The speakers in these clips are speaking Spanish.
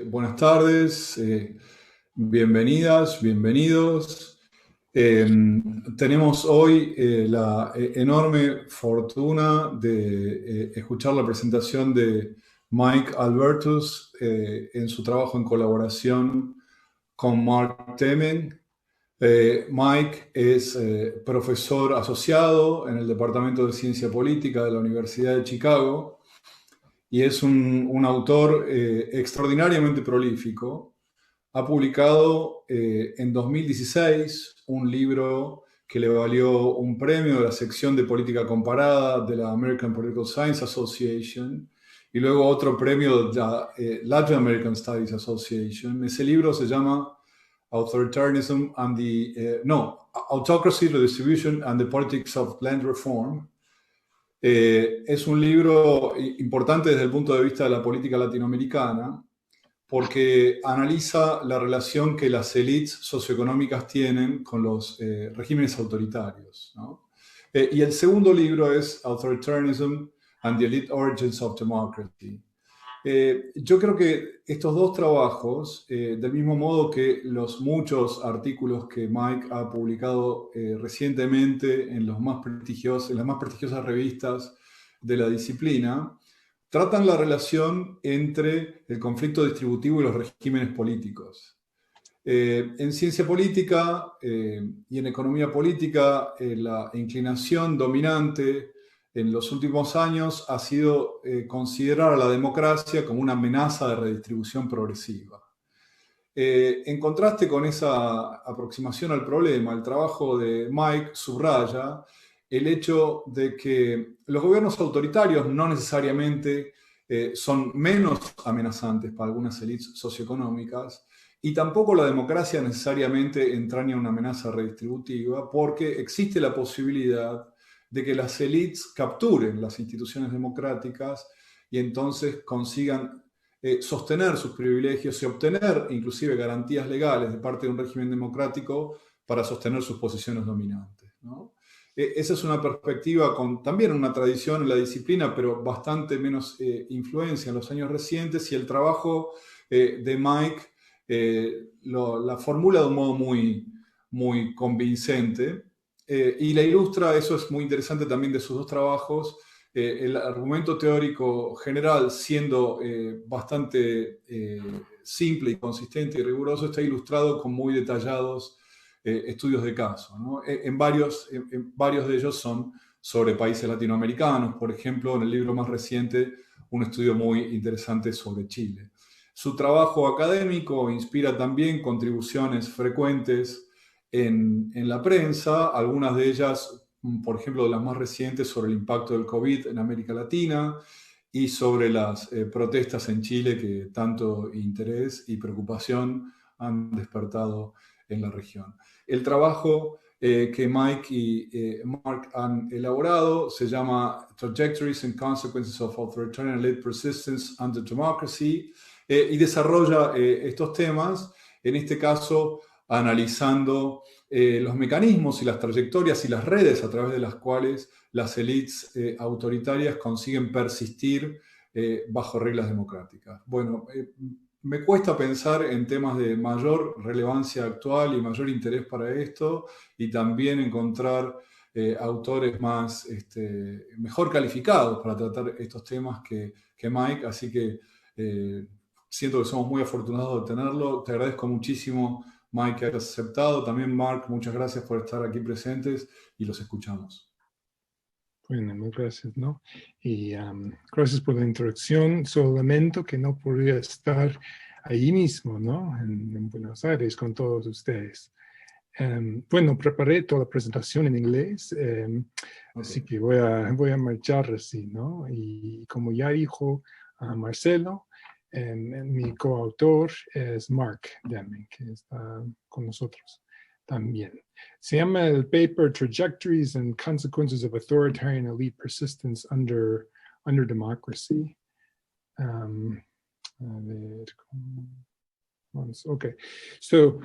Buenas tardes, bienvenidas, bienvenidos. Tenemos hoy la enorme fortuna de escuchar la presentación de Mike Albertus en su trabajo en colaboración con Mark Temen. Mike es profesor asociado en el Departamento de Ciencia Política de la Universidad de Chicago y es un autor extraordinariamente prolífico. Ha publicado en 2016 un libro que le valió un premio de la sección de política comparada de la American Political Science Association y luego otro premio de la Latin American Studies Association. Ese libro se llama Authoritarianism and Autocracy, Redistribution and the Politics of Land Reform. Es un libro importante desde el punto de vista de la política latinoamericana porque analiza la relación que las élites socioeconómicas tienen con los regímenes autoritarios, ¿no? Y el segundo libro es Authoritarianism and the Elite Origins of Democracy. Yo creo que estos dos trabajos, del mismo modo que los muchos artículos que Mike ha publicado recientemente en las más prestigiosas revistas de la disciplina, tratan la relación entre el conflicto distributivo y los regímenes políticos. En ciencia política y en economía política, la inclinación dominante en los últimos años ha sido considerar a la democracia como una amenaza de redistribución progresiva. En contraste con esa aproximación al problema, el trabajo de Mike subraya el hecho de que los gobiernos autoritarios no necesariamente son menos amenazantes para algunas élites socioeconómicas y tampoco la democracia necesariamente entraña una amenaza redistributiva porque existe la posibilidad de que las élites capturen las instituciones democráticas y entonces consigan sostener sus privilegios y obtener inclusive garantías legales de parte de un régimen democrático para sostener sus posiciones dominantes, ¿no? Esa es una perspectiva con también una tradición en la disciplina, pero bastante menos influencia en los años recientes, y el trabajo de Mike la formula de un modo muy convincente. Y la ilustra, eso es muy interesante también de sus dos trabajos, el argumento teórico general siendo bastante simple y consistente y riguroso, está ilustrado con muy detallados estudios de caso, ¿no? Varios de ellos son sobre países latinoamericanos, por ejemplo, en el libro más reciente, un estudio muy interesante sobre Chile. Su trabajo académico inspira también contribuciones frecuentes en la prensa, algunas de ellas, por ejemplo, de las más recientes, sobre el impacto del COVID en América Latina y sobre las protestas en Chile que tanto interés y preocupación han despertado en la región. El trabajo que Mike y Mark han elaborado se llama Trajectories and Consequences of Authoritarian Led Persistence Under Democracy y desarrolla estos temas, en este caso analizando los mecanismos y las trayectorias y las redes a través de las cuales las élites autoritarias consiguen persistir bajo reglas democráticas. Bueno, me cuesta pensar en temas de mayor relevancia actual y mayor interés para esto, y también encontrar autores mejor calificados para tratar estos temas que Mike, así que siento que somos muy afortunados de tenerlo. Te agradezco muchísimo, Mike, que hayas aceptado. También, Mark, muchas gracias por estar aquí presentes y los escuchamos. Bueno, muchas gracias, ¿no? Y gracias por la introducción. Solo lamento que no podría estar ahí mismo, ¿no? En Buenos Aires con todos ustedes. Bueno, preparé toda la presentación en inglés, así que voy a marchar así, ¿no? Y como ya dijo Marcelo, mi coautor es Mark Deming, que está con nosotros también. Se llama el paper Trajectories and Consequences of Authoritarian Elite Persistence Under Democracy. A ver, okay, so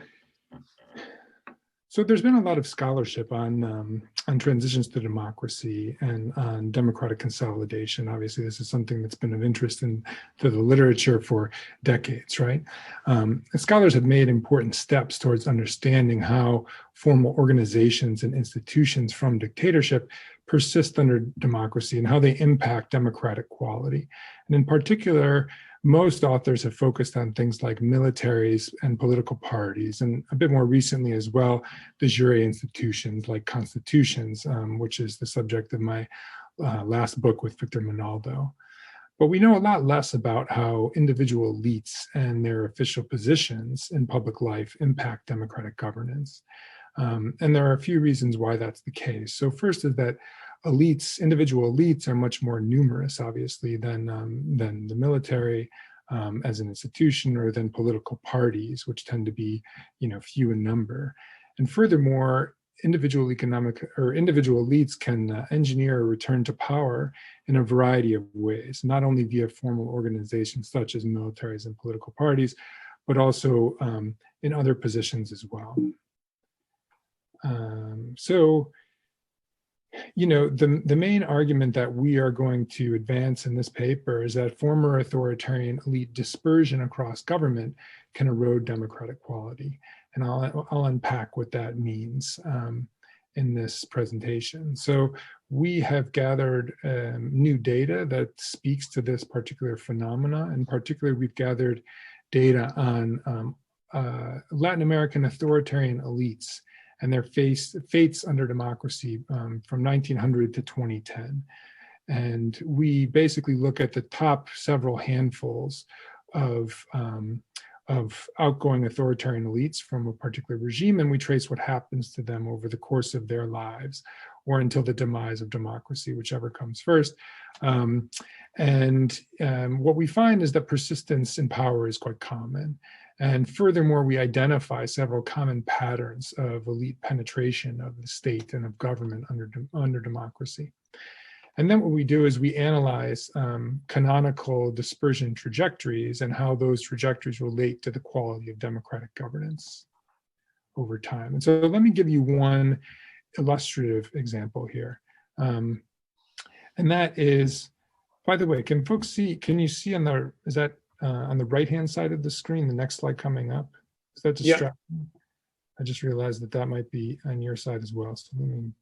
So there's been a lot of scholarship on transitions to democracy and on democratic consolidation. Obviously, this is something that's been of interest to the literature for decades, right? Scholars have made important steps towards understanding how formal organizations and institutions from dictatorship persist under democracy and how they impact democratic quality. And in particular, most authors have focused on things like militaries and political parties, and a bit more recently as well, de jure institutions like constitutions, which is the subject of my last book with Victor Monaldo. But we know a lot less about how individual elites and their official positions in public life impact democratic governance. And there are a few reasons why that's the case. So first is that individual elites are much more numerous, obviously, than the military as an institution, or than political parties, which tend to be, few in number. And furthermore, individual elites can engineer a return to power in a variety of ways, not only via formal organizations such as militaries and political parties, but also in other positions as well. The main argument that we are going to advance in this paper is that former authoritarian elite dispersion across government can erode democratic quality. And I'll unpack what that means in this presentation. So we have gathered new data that speaks to this particular phenomena. In particular, we've gathered data on Latin American authoritarian elites and their fates under democracy from 1900 to 2010. And we basically look at the top several handfuls of outgoing authoritarian elites from a particular regime, and we trace what happens to them over the course of their lives, or until the demise of democracy, whichever comes first. What we find is that persistence in power is quite common. And furthermore, we identify several common patterns of elite penetration of the state and of government under democracy. And then what we do is we analyze canonical dispersion trajectories and how those trajectories relate to the quality of democratic governance over time. And so let me give you one illustrative example here. And that is, by the way, can you see on the right-hand side of the screen, the next slide coming up? Is that distracting? Yeah. I just realized that might be on your side as well. So let me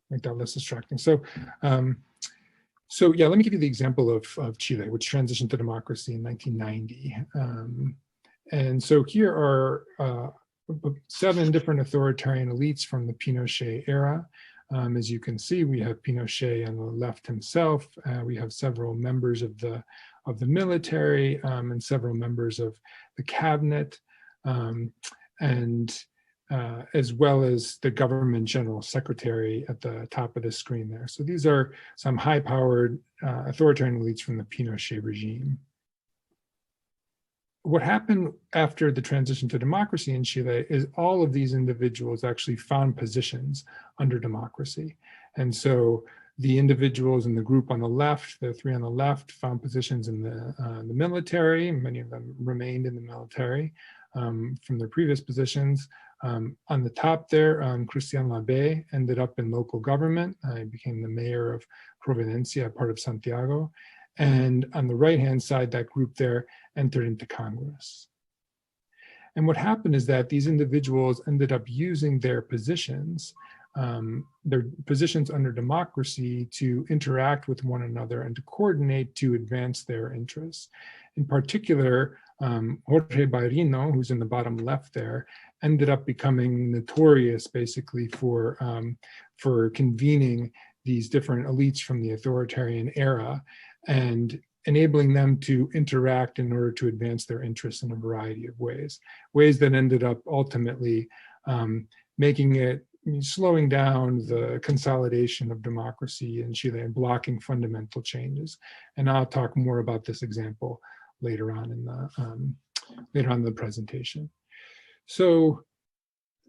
make that less distracting. So let me give you the example of Chile, which transitioned to democracy in 1990. And so here are 7 different authoritarian elites from the Pinochet era. As you can see, we have Pinochet on the left himself. We have several members of the military and several members of the cabinet, as well as the government general secretary at the top of the screen there. So these are some high-powered authoritarian elites from the Pinochet regime. What happened after the transition to democracy in Chile is all of these individuals actually found positions under democracy. And so the individuals in the group on the left, the 3 on the left, found positions in the military. Many of them remained in the military from their previous positions. On the top there, Christian Labé ended up in local government. He became the mayor of Providencia, part of Santiago. And on the right-hand side, that group there entered into Congress. And what happened is that these individuals ended up using their positions under democracy to interact with one another and to coordinate to advance their interests. In particular, Jorge Bairino, who's in the bottom left there, ended up becoming notorious basically for convening these different elites from the authoritarian era and enabling them to interact in order to advance their interests in a variety of ways that ended up ultimately slowing down the consolidation of democracy in Chile and blocking fundamental changes. And I'll talk more about this example later on in the presentation. So,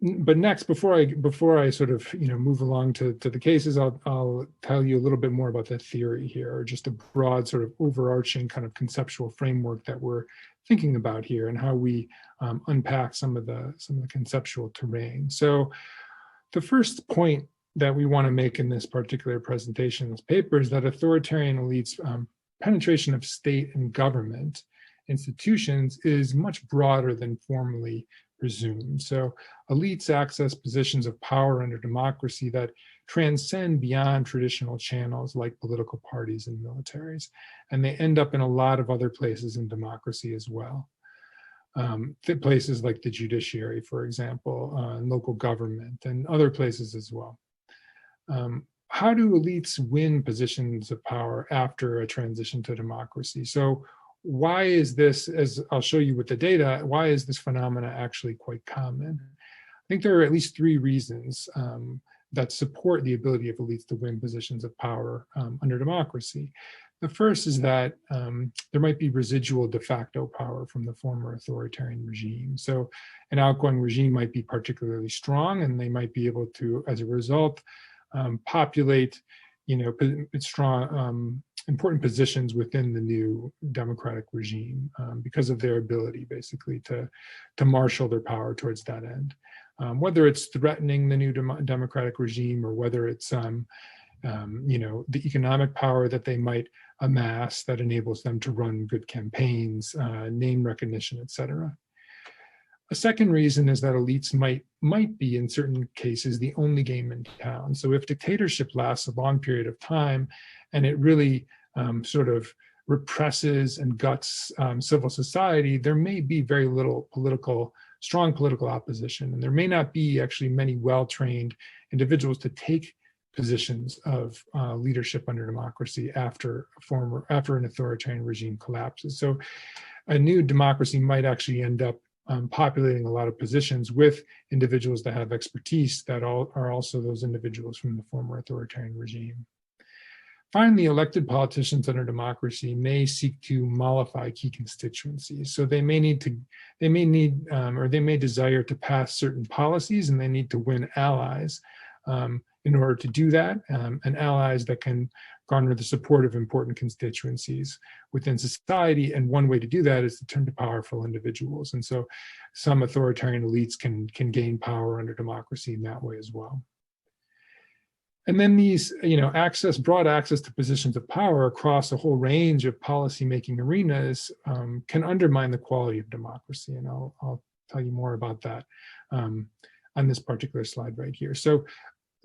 but next, before I sort of move along to the cases, I'll tell you a little bit more about the theory here, or just a broad sort of overarching kind of conceptual framework that we're thinking about here and how we unpack some of the conceptual terrain. So the first point that we want to make in this particular presentation, this paper, is that authoritarian elites' penetration of state and government institutions is much broader than formally presumed. So elites access positions of power under democracy that transcend beyond traditional channels like political parties and militaries, and they end up in a lot of other places in democracy as well. Places like the judiciary, for example, and local government, and other places as well. How do elites win positions of power after a transition to democracy? So why is this, as I'll show you with the data, why is this phenomena actually quite common? I think there are at least three reasons that support the ability of elites to win positions of power under democracy. The first is that there might be residual de facto power from the former authoritarian regime. So an outgoing regime might be particularly strong, and they might be able to, as a result, populate, strong, important positions within the new democratic regime because of their ability, basically, to marshal their power towards that end. Whether it's threatening the new democratic regime, or whether it's the economic power that they might amass that enables them to run good campaigns, name recognition, etc. A second reason is that elites might be, in certain cases, the only game in town. So if dictatorship lasts a long period of time, and it really sort of represses and guts civil society, there may be very little strong political opposition, and there may not be actually many well-trained individuals to take positions of leadership under democracy after an authoritarian regime collapses. So a new democracy might actually end up populating a lot of positions with individuals that have expertise that are also those individuals from the former authoritarian regime. Finally, elected politicians under democracy may seek to mollify key constituencies. So they may desire to pass certain policies, and they need to win allies in order to do that, and allies that can garner the support of important constituencies within society. And one way to do that is to turn to powerful individuals. And so some authoritarian elites can gain power under democracy in that way as well. And then these, broad access to positions of power across a whole range of policymaking arenas can undermine the quality of democracy. And I'll tell you more about that on this particular slide right here. So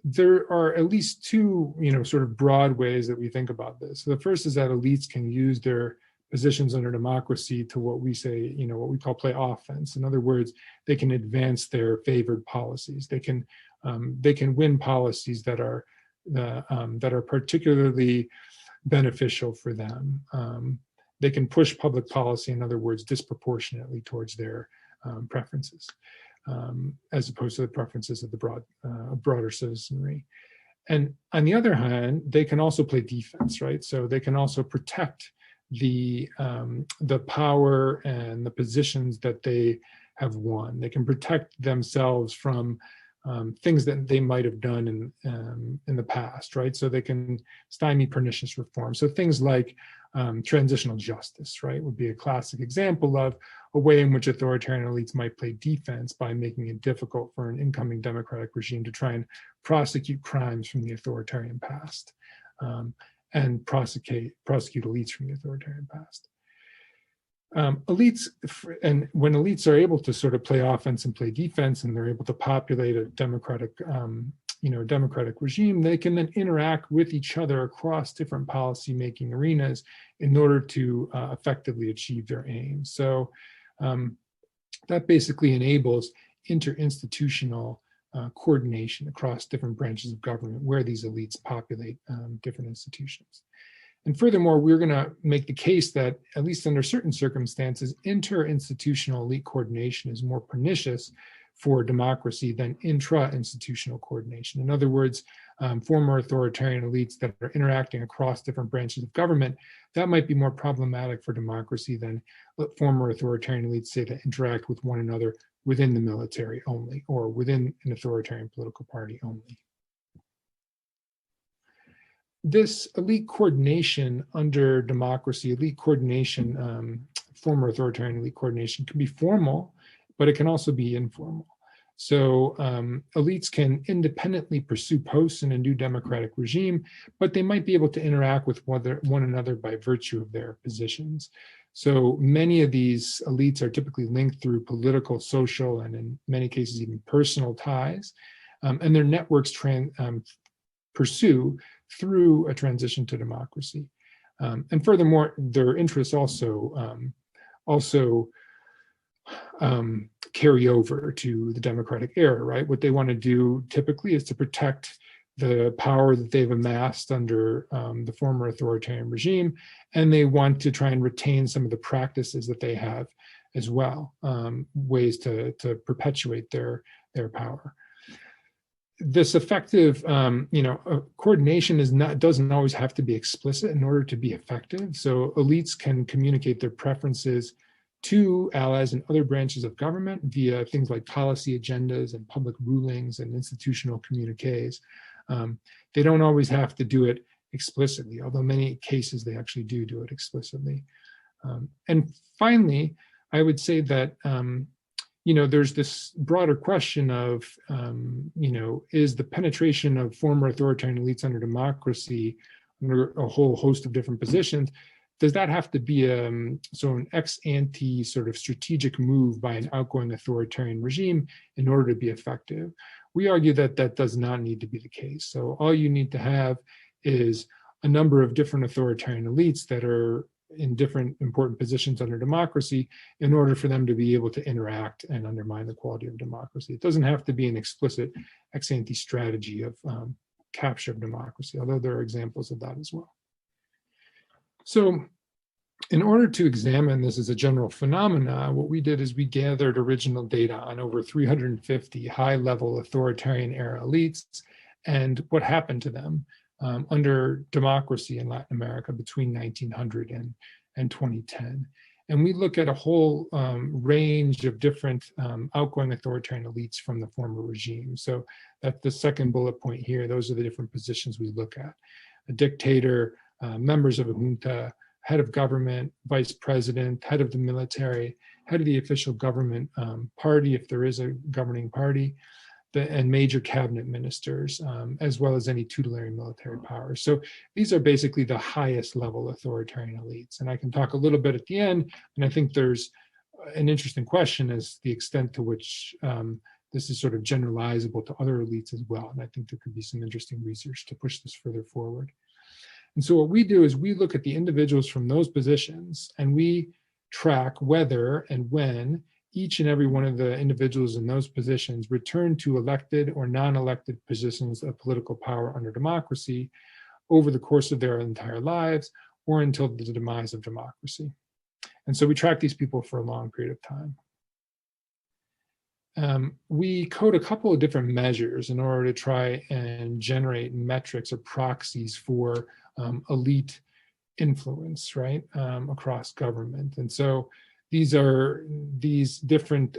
there are at least two, sort of broad ways that we think about this. So the first is that elites can use their positions under democracy to what we say, what we call play offense. In other words, they can advance their favored policies. They can win policies that are particularly beneficial for them. They can push public policy, in other words, disproportionately towards their preferences, as opposed to the preferences of the broader citizenry. And on the other hand, they can also play defense, right? So they can also protect the power and the positions that they have won. They can protect themselves from things that they might have done in the past, right? So they can stymie pernicious reform. So things like transitional justice, right, would be a classic example of a way in which authoritarian elites might play defense by making it difficult for an incoming democratic regime to try and prosecute crimes from the authoritarian past and prosecute elites from the authoritarian past. Elites, and when elites are able to sort of play offense and play defense, and they're able to populate a democratic regime, they can then interact with each other across different policy-making arenas in order to effectively achieve their aims. So that basically enables interinstitutional coordination across different branches of government where these elites populate different institutions. And furthermore, we're going to make the case that, at least under certain circumstances, interinstitutional elite coordination is more pernicious for democracy than intra-institutional coordination. In other words, former authoritarian elites that are interacting across different branches of government, that might be more problematic for democracy than former authoritarian elites, say, that interact with one another within the military only, or within an authoritarian political party only. This elite coordination under democracy, elite coordination former authoritarian elite coordination can be formal, but it can also be informal. So elites can independently pursue posts in a new democratic regime, but they might be able to interact with one another by virtue of their positions. So many of these elites are typically linked through political, social, and in many cases even personal ties, and their networks pursue through a transition to democracy. And furthermore, their interests also carry over to the democratic era, right? What they want to do typically is to protect the power that they've amassed under the former authoritarian regime, and they want to try and retain some of the practices that they have as well, ways to perpetuate their power. This effective, coordination doesn't always have to be explicit in order to be effective. So elites can communicate their preferences to allies and other branches of government via things like policy agendas and public rulings and institutional communiques. They don't always have to do it explicitly, although in many cases they actually do it explicitly. And finally, I would say that there's this broader question of, is the penetration of former authoritarian elites under democracy, under a whole host of different positions, does that have to be an ex-ante sort of strategic move by an outgoing authoritarian regime in order to be effective? We argue that that does not need to be the case. So all you need to have is a number of different authoritarian elites that are in different important positions under democracy in order for them to be able to interact and undermine the quality of democracy. It doesn't have to be an explicit ex-ante strategy of capture of democracy, although there are examples of that as well. So in order to examine this as a general phenomena, what we did is we gathered original data on over 350 high-level authoritarian era elites and what happened to them under democracy in Latin America between 1900 and 2010. And we look at a whole range of different outgoing authoritarian elites from the former regime. So that's the second bullet point here. Those are the different positions we look at. A dictator, members of a junta, head of government, vice president, head of the military, head of the official government party, if there is a governing party, and major cabinet ministers, as well as any tutelary military powers. So these are basically the highest level authoritarian elites. And I can talk a little bit at the end, and I think there's an interesting question as the extent to which this is sort of generalizable to other elites as well. And I think there could be some interesting research to push this further forward. And so what we do is we look at the individuals from those positions and we track whether and when each and every one of the individuals in those positions return to elected or non-elected positions of political power under democracy over the course of their entire lives or until the demise of democracy. And so we track these people for a long period of time. We code a couple of different measures in order to try and generate metrics or proxies for elite influence, right, across government. And so these different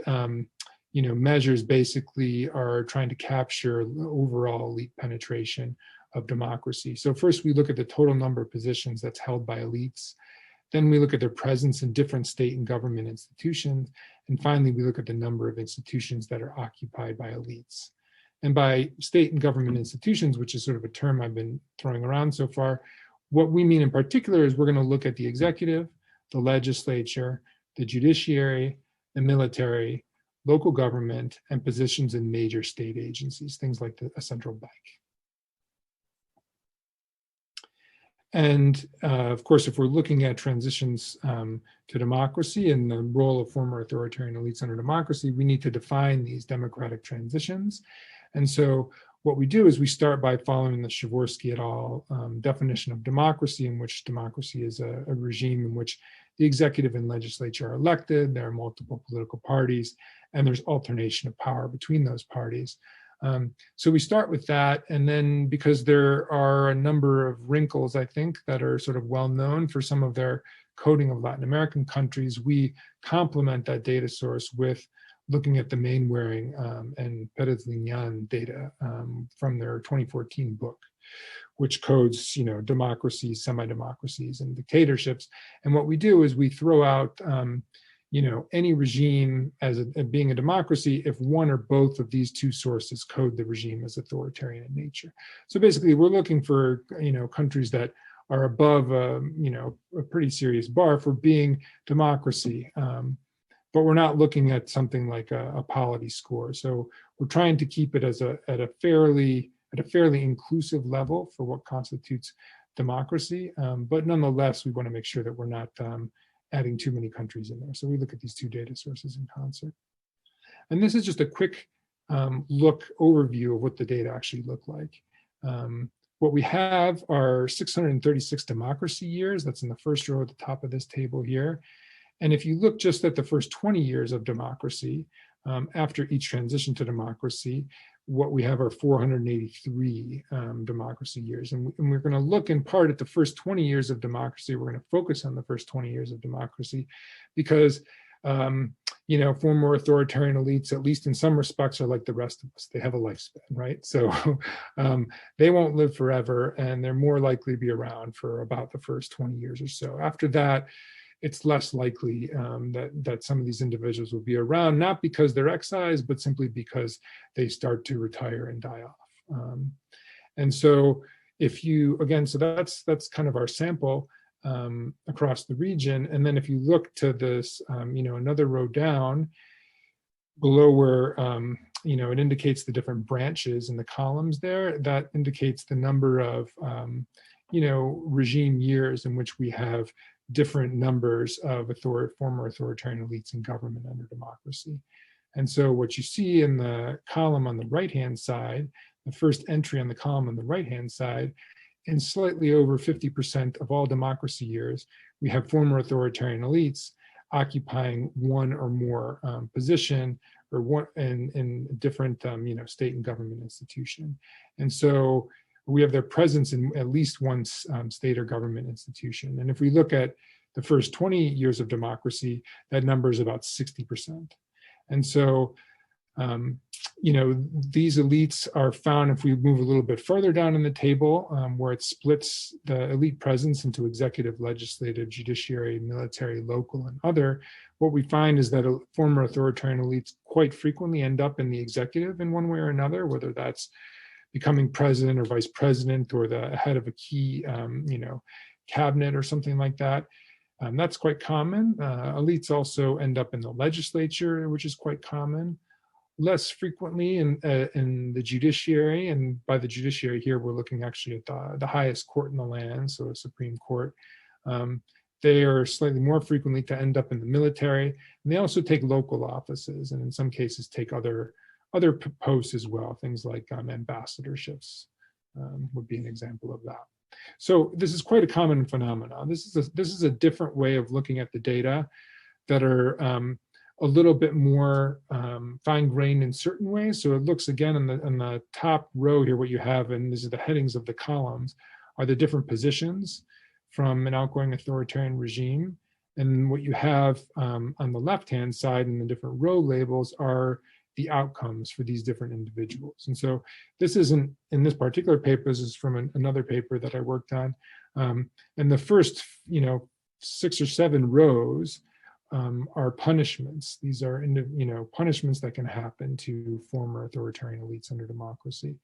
measures basically are trying to capture the overall elite penetration of democracy. So first we look at the total number of positions that's held by elites. Then we look at their presence in different state and government institutions. And finally, we look at the number of institutions that are occupied by elites. And by state and government institutions, which is sort of a term I've been throwing around so far, what we mean in particular is we're going to look at the executive, the legislature, the judiciary, the military, local government, and positions in major state agencies, things like a central bank. And of course, if we're looking at transitions to democracy and the role of former authoritarian elites under democracy, we need to define these democratic transitions. And so what we do is we start by following the Przeworski et al. Definition of democracy, in which democracy is a regime in which the executive and legislature are elected, there are multiple political parties, and there's alternation of power between those parties. So we start with that, and then because there are a number of wrinkles, I think, that are sort of well known for some of their coding of Latin American countries, we complement that data source with looking at the Mainwaring and Perez-Lignan data from their 2014 book, which codes, democracies, semi-democracies, and dictatorships. And what we do is we throw out, any regime as being a democracy if one or both of these two sources code the regime as authoritarian in nature. So basically, we're looking for, countries that are above, a pretty serious bar for being democracy. But we're not looking at something like a polity score. So we're trying to keep it as at a fairly inclusive level for what constitutes democracy. But nonetheless, we want to make sure that we're not adding too many countries in there. So we look at these two data sources in concert. And this is just a quick overview of what the data actually look like. What we have are 636 democracy years. That's in the first row at the top of this table here. And if you look just at the first 20 years of democracy, after each transition to democracy, what we have are 483 democracy years. And we're going to look in part at the first 20 years of democracy. We're going to focus on the first 20 years of democracy because, former authoritarian elites, at least in some respects, are like the rest of us. They have a lifespan, right? So they won't live forever, and they're more likely to be around for about the first 20 years or so. After that, it's less likely that some of these individuals will be around, not because they're excised, but simply because they start to retire and die off. And so so that's kind of our sample across the region. And then if you look to this, another row down below where, it indicates the different branches in the columns there, that indicates the number of, regime years in which we have different numbers of former authoritarian elites in government under democracy. And so what you see in the column on the right-hand side, the first entry on the column on the right-hand side, in slightly over 50% of all democracy years, we have former authoritarian elites occupying one or more position or one in different, state and government institution. And so we have their presence in at least one state or government institution. And if we look at the first 20 years of democracy, that number is about 60%. And so, these elites are found, if we move a little bit further down in the table, where it splits the elite presence into executive, legislative, judiciary, military, local, and other, what we find is that former authoritarian elites quite frequently end up in the executive in one way or another, whether that's becoming president or vice president or the head of a key, cabinet or something like that. That's quite common. Elites also end up in the legislature, which is quite common. Less frequently in the judiciary, and by the judiciary here, we're looking actually at the highest court in the land, so a Supreme Court. They are slightly more frequently to end up in the military, and they also take local offices, and in some cases take other posts as well. Things like ambassadorships would be an example of that. So this is quite a common phenomenon. This is a different way of looking at the data that are a little bit more fine-grained in certain ways. So it looks again on the top row here, what you have, and these are the headings of the columns, are the different positions from an outgoing authoritarian regime. And what you have on the left-hand side in the different row labels are the outcomes for these different individuals. And so this isn't in this particular paper, this is from another paper that I worked on. And the first, 6 or 7 rows are punishments. These are, punishments that can happen to former authoritarian elites under democracy.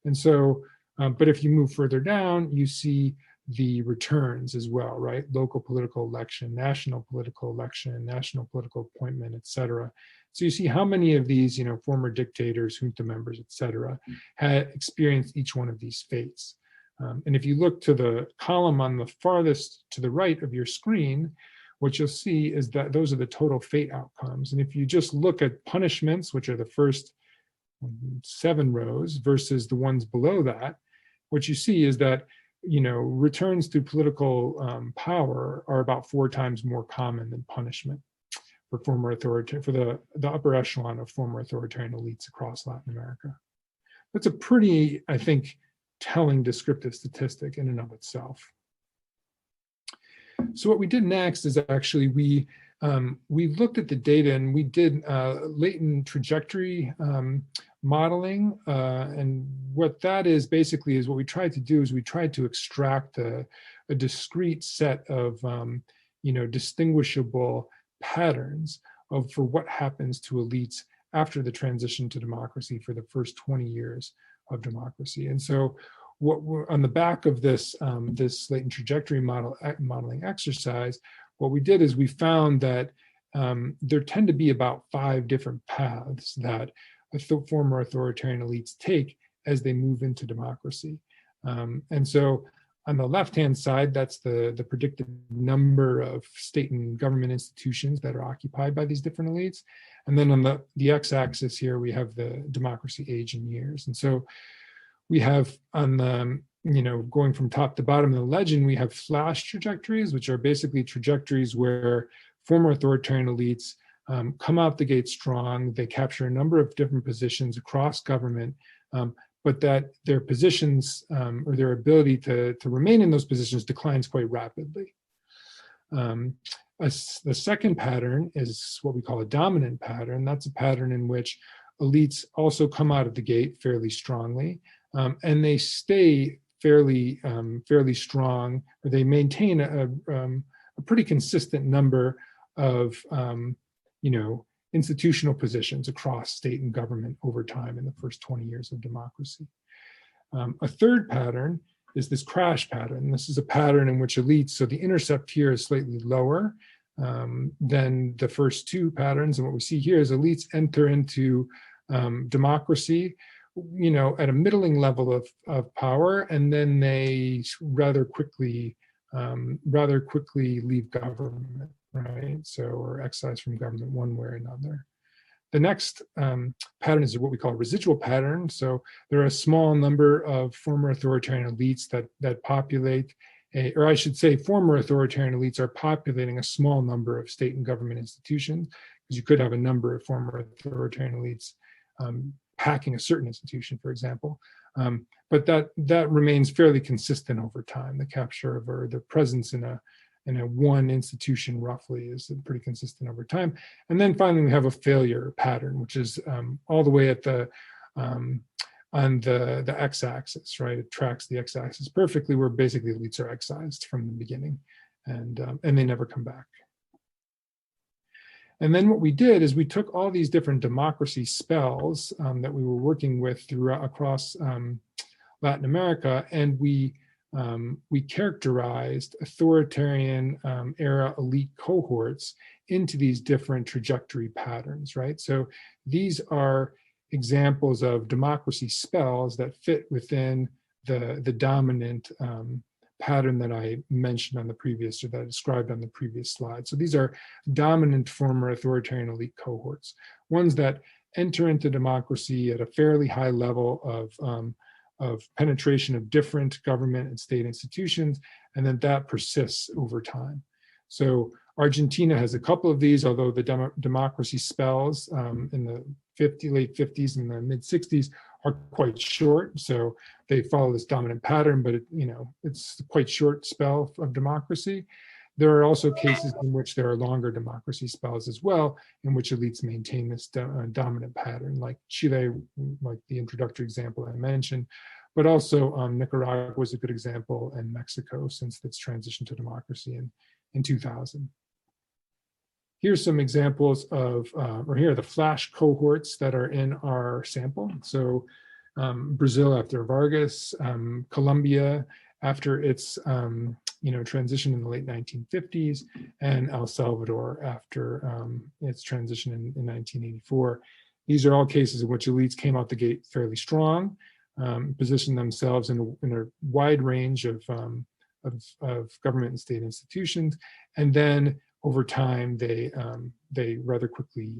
And so, but if you move further down, you see the returns as well, right? Local political election, national political election, national political appointment, et cetera. So you see how many of these, former dictators, junta members, et cetera, had experienced each one of these fates. And if you look to the column on the farthest to the right of your screen, what you'll see is that those are the total fate outcomes. And if you just look at punishments, which are the first 7 rows versus the ones below that, what you see is that, returns to political power are about 4 times more common than punishment for former authoritarian, for the upper echelon of former authoritarian elites across Latin America. That's a pretty, I think, telling descriptive statistic in and of itself. So what we did next is actually we we looked at the data and we did latent trajectory modeling. And what that is basically is what we tried to do is we tried to extract a discrete set of distinguishable patterns for what happens to elites after the transition to democracy for the first 20 years of democracy. And so what we're on the back of this this latent trajectory modeling exercise, what we did is we found that there tend to be about 5 different paths that former authoritarian elites take as they move into democracy. And so on the left-hand side, that's the predicted number of state and government institutions that are occupied by these different elites. And then on the x-axis here, we have the democracy age in years. And so we have on the, going from top to bottom of the legend, we have flash trajectories, which are basically trajectories where former authoritarian elites come out the gate strong. They capture a number of different positions across government, but that their positions or their ability to remain in those positions declines quite rapidly. The second pattern is what we call a dominant pattern. That's a pattern in which elites also come out of the gate fairly strongly, and they stay fairly strong, or they maintain a pretty consistent number of institutional positions across state and government over time in the first 20 years of democracy. A third pattern is this crash pattern. This is a pattern in which elites, so the intercept here is slightly lower than the first 2 patterns. And what we see here is elites enter into democracy, at a middling level of power, and then they rather quickly leave government, right? So, or excised from government one way or another. The next pattern is what we call a residual pattern. So there are a small number of former authoritarian elites that populate, or I should say former authoritarian elites are populating a small number of state and government institutions, because you could have a number of former authoritarian elites packing a certain institution, for example. But that remains fairly consistent over time. The capture of, or the presence in a one institution roughly is pretty consistent over time. And then finally we have a failure pattern, which is all the way at the on the x-axis, right? It tracks the x-axis perfectly, where basically elites are excised from the beginning, and they never come back. And then what we did is we took all these different democracy spells that we were working with across Latin America, and we characterized authoritarian era elite cohorts into these different trajectory patterns, right? So these are examples of democracy spells that fit within the dominant pattern that I mentioned on the previous, or that I described on the previous slide. So these are dominant former authoritarian elite cohorts, ones that enter into democracy at a fairly high level of penetration of different government and state institutions, and then that persists over time. So Argentina has a couple of these, although the democracy spells in the late 50s and the mid 60s are quite short. So they follow this dominant pattern, but it's a quite short spell of democracy. There are also cases in which there are longer democracy spells as well, in which elites maintain this dominant pattern, like Chile, like the introductory example I mentioned, but also Nicaragua was a good example, and Mexico since its transition to democracy in 2000. Here's some examples of, or here are the flash cohorts that are in our sample. So Brazil after Vargas, Colombia after its transition in the late 1950s, and El Salvador after its transition in 1984. These are all cases in which elites came out the gate fairly strong, positioned themselves in a wide range of government and state institutions, and then over time they rather quickly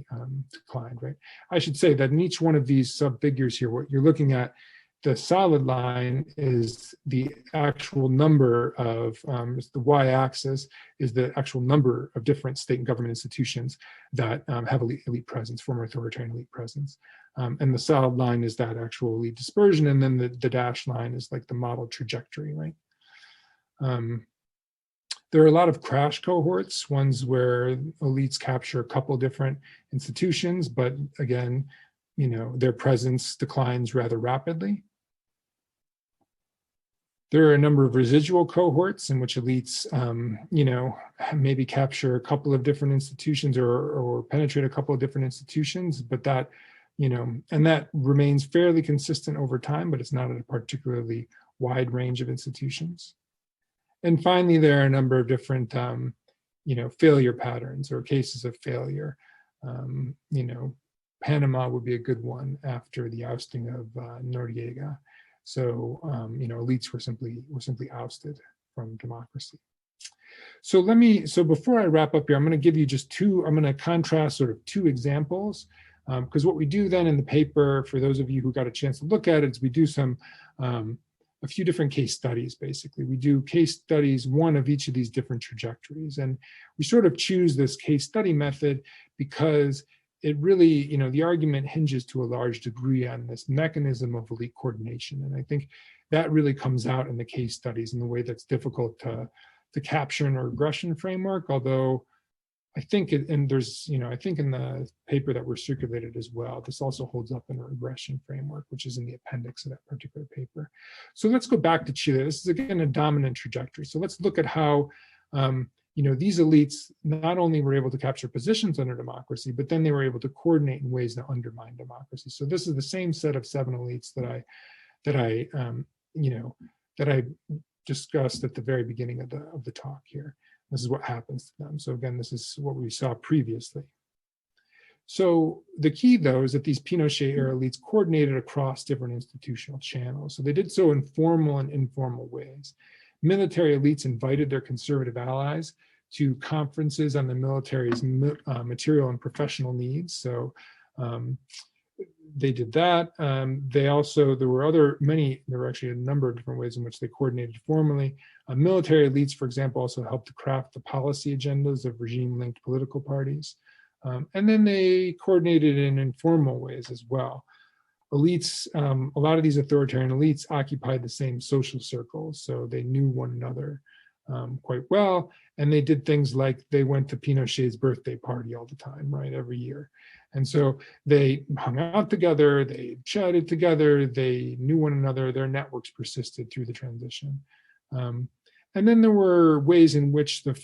declined, right? I should say that in each one of these subfigures here, what you're looking at, the solid line is the actual number of, the y-axis is the actual number of different state and government institutions that have elite presence, former authoritarian elite presence. And the solid line is that actual elite dispersion, and then the dashed line is like the model trajectory, right? There are a lot of crash cohorts, ones where elites capture a couple different institutions, but again, their presence declines rather rapidly. There are a number of residual cohorts in which elites, maybe capture a couple of different institutions or penetrate a couple of different institutions, but that, and that remains fairly consistent over time, but it's not at a particularly wide range of institutions. And finally, there are a number of different, failure patterns or cases of failure. Panama would be a good one after the ousting of Noriega. So, elites were simply ousted from democracy. So before I wrap up here, I'm going to give you I'm going to contrast sort of two examples, because what we do then in the paper, for those of you who got a chance to look at it, is we do a few different case studies, basically. We do case studies, one of each of these different trajectories. And we sort of choose this case study method because it really, the argument hinges to a large degree on this mechanism of elite coordination. And I think that really comes out in the case studies in the way that's difficult to capture in a regression framework, although I think, I think in the paper that was circulated as well, this also holds up in a regression framework, which is in the appendix of that particular paper. So let's go back to Chile. This is again a dominant trajectory. So let's look at how, these elites not only were able to capture positions under democracy, but then they were able to coordinate in ways that undermine democracy. So this is the same set of 7 elites that I discussed at the very beginning of the talk here. This is what happens to them. So again, this is what we saw previously. So the key, though, is that these Pinochet-era elites coordinated across different institutional channels. So they did so in formal and informal ways. Military elites invited their conservative allies to conferences on the military's material and professional needs. So they did that. There were actually a number of different ways in which they coordinated formally. Military elites, for example, also helped to craft the policy agendas of regime-linked political parties. And then they coordinated in informal ways as well. Elites, a lot of these authoritarian elites occupied the same social circles, so they knew one another quite well. And they did things like they went to Pinochet's birthday party all the time, right, every year. And so they hung out together, they chatted together, they knew one another, their networks persisted through the transition. And then there were ways in which the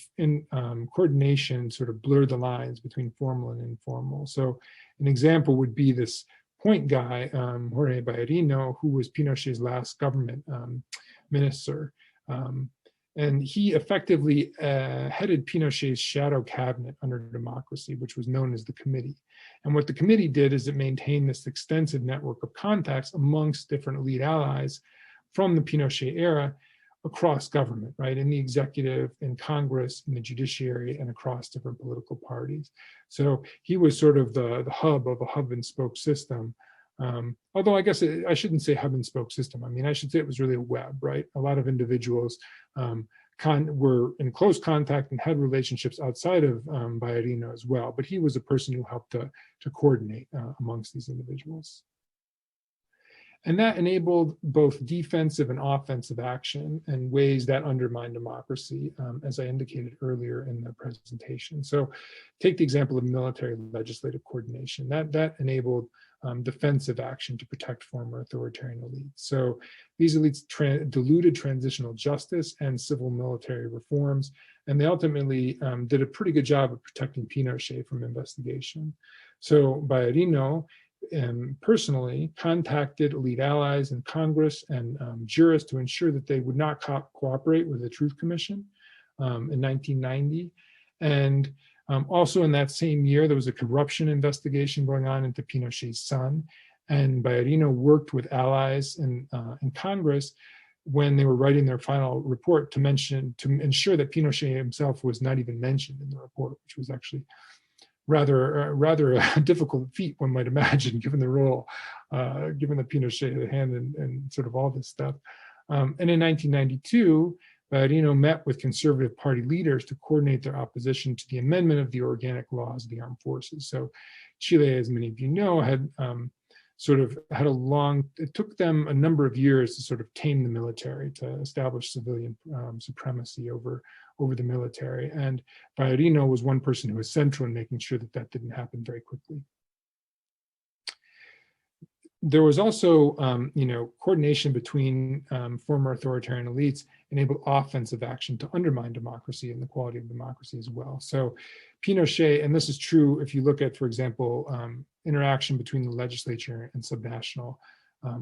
coordination sort of blurred the lines between formal and informal. So an example would be this point guy, Jorge Bayarino, who was Pinochet's last government minister. And he effectively headed Pinochet's shadow cabinet under democracy, which was known as the committee. And what the committee did is it maintained this extensive network of contacts amongst different elite allies from the Pinochet era across government, right, in the executive, in Congress, in the judiciary, and across different political parties. So he was sort of the hub of a hub and spoke system. Although I guess I shouldn't say hub and spoke system. I mean, I should say it was really a web, right? A lot of individuals were in close contact and had relationships outside of Bayarino as well, but he was a person who helped to coordinate amongst these individuals. And that enabled both defensive and offensive action in ways that undermine democracy, as I indicated earlier in the presentation. So take the example of military legislative coordination. That enabled defensive action to protect former authoritarian elites. So these elites diluted transitional justice and civil military reforms, and they ultimately did a pretty good job of protecting Pinochet from investigation. So Bayarino personally contacted elite allies in Congress and jurists to ensure that they would not cooperate with the Truth Commission in 1990. And also in that same year, there was a corruption investigation going on into Pinochet's son. And Bayarino worked with allies in Congress when they were writing their final report to ensure that Pinochet himself was not even mentioned in the report, which was actually rather a difficult feat, one might imagine, given the role, given that Pinochet had a hand in sort of all this stuff. And in 1992, Bayarino met with conservative party leaders to coordinate their opposition to the amendment of the organic laws of the armed forces. So Chile, as many of you know, had sort of had it took them a number of years to sort of tame the military, to establish civilian supremacy over the military. And Baiarino was one person who was central in making sure that that didn't happen very quickly. There was also, coordination between former authoritarian elites enabled offensive action to undermine democracy and the quality of democracy as well. So Pinochet, and this is true if you look at, for example, interaction between the legislature and subnational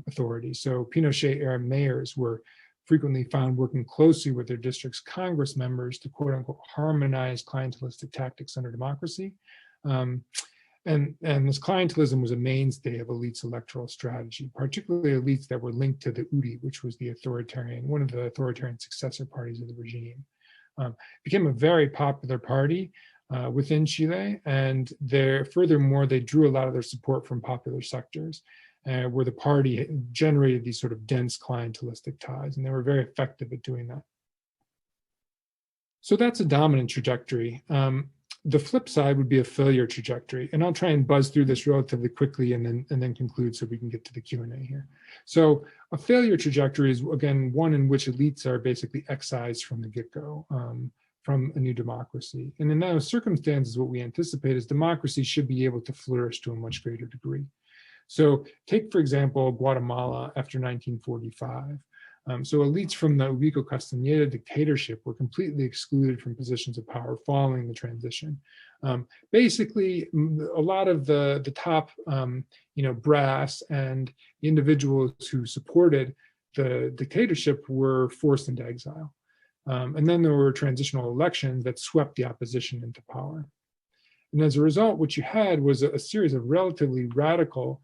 authorities. So Pinochet-era mayors were frequently found working closely with their district's Congress members to quote unquote harmonize clientelistic tactics under democracy. And this clientelism was a mainstay of elites' electoral strategy, particularly elites that were linked to the UDI, which was one of the authoritarian successor parties of the regime. Became a very popular party within Chile, and furthermore, they drew a lot of their support from popular sectors, where the party generated these sort of dense clientelistic ties, and they were very effective at doing that. So that's a dominant trajectory. The flip side would be a failure trajectory, and I'll try and buzz through this relatively quickly and then conclude so we can get to the Q&A here. So a failure trajectory is, again, one in which elites are basically excised from the get-go, from a new democracy. And in those circumstances, what we anticipate is democracy should be able to flourish to a much greater degree. So take, for example, Guatemala after 1945. So elites from the Ubico Castañeda dictatorship were completely excluded from positions of power following the transition. Basically, a lot of the top, brass and the individuals who supported the dictatorship were forced into exile. And then there were transitional elections that swept the opposition into power. And as a result, what you had was a series of relatively radical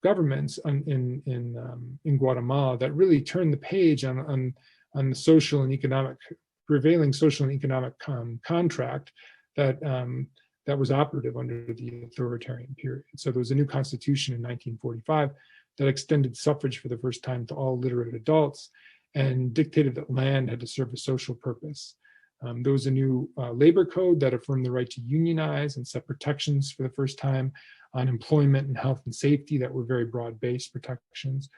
governments in Guatemala that really turned the page on the social and economic, prevailing social and economic contract that was operative under the authoritarian period. So there was a new constitution in 1945 that extended suffrage for the first time to all literate adults and dictated that land had to serve a social purpose. There was a new labor code that affirmed the right to unionize and set protections for the first time on employment and health and safety that were very broad-based protections.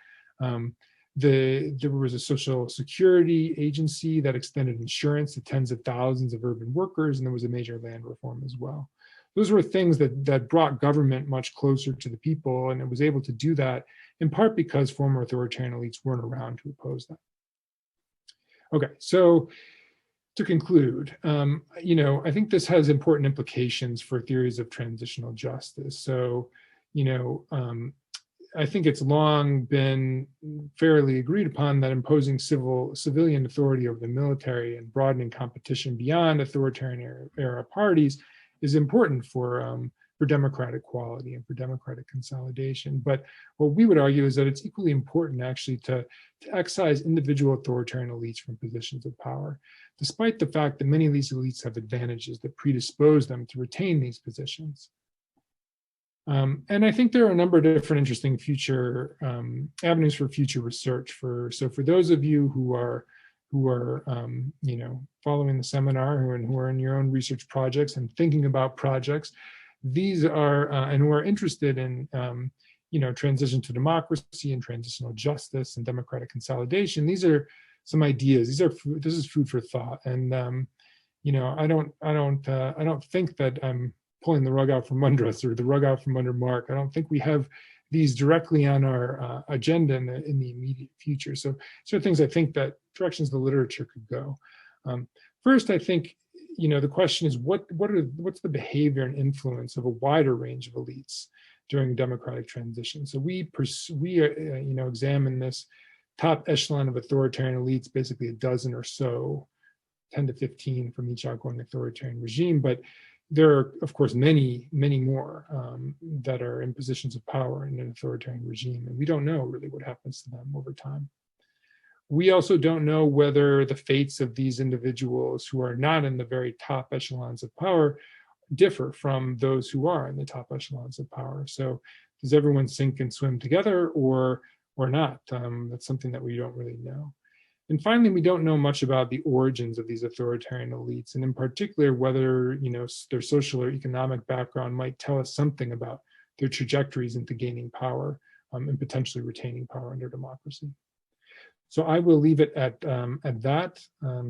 There was a social security agency that extended insurance to tens of thousands of urban workers, and there was a major land reform as well. Those were things that brought government much closer to the people, and it was able to do that in part because former authoritarian elites weren't around to oppose that. Okay, so to conclude, I think this has important implications for theories of transitional justice. So, I think it's long been fairly agreed upon that imposing civilian authority over the military and broadening competition beyond authoritarian era parties is important for democratic quality and for democratic consolidation. But what we would argue is that it's equally important actually to excise individual authoritarian elites from positions of power, despite the fact that many of these elites have advantages that predispose them to retain these positions. And I think there are a number of different interesting future avenues for future research. So for those of you who are following the seminar who are in your own research projects and thinking about projects, these are and who are interested in transition to democracy and transitional justice and democratic consolidation. These are some ideas. This is food for thought. And I don't think that I'm pulling the rug out from under us or the rug out from under Mark. I don't think we have these directly on our agenda in the immediate future. So things I think that directions the literature could go. First, I think the question is what's the behavior and influence of a wider range of elites during a democratic transition. So we examine this top echelon of authoritarian elites, basically a dozen or so, 10 to 15 from each outgoing authoritarian regime. But there are, of course, many, many more that are in positions of power in an authoritarian regime. And we don't know really what happens to them over time. We also don't know whether the fates of these individuals who are not in the very top echelons of power differ from those who are in the top echelons of power. So does everyone sink and swim together or not? That's something that we don't really know. And finally, we don't know much about the origins of these authoritarian elites, and in particular, whether their social or economic background might tell us something about their trajectories into gaining power and potentially retaining power under democracy. So I will leave it at that.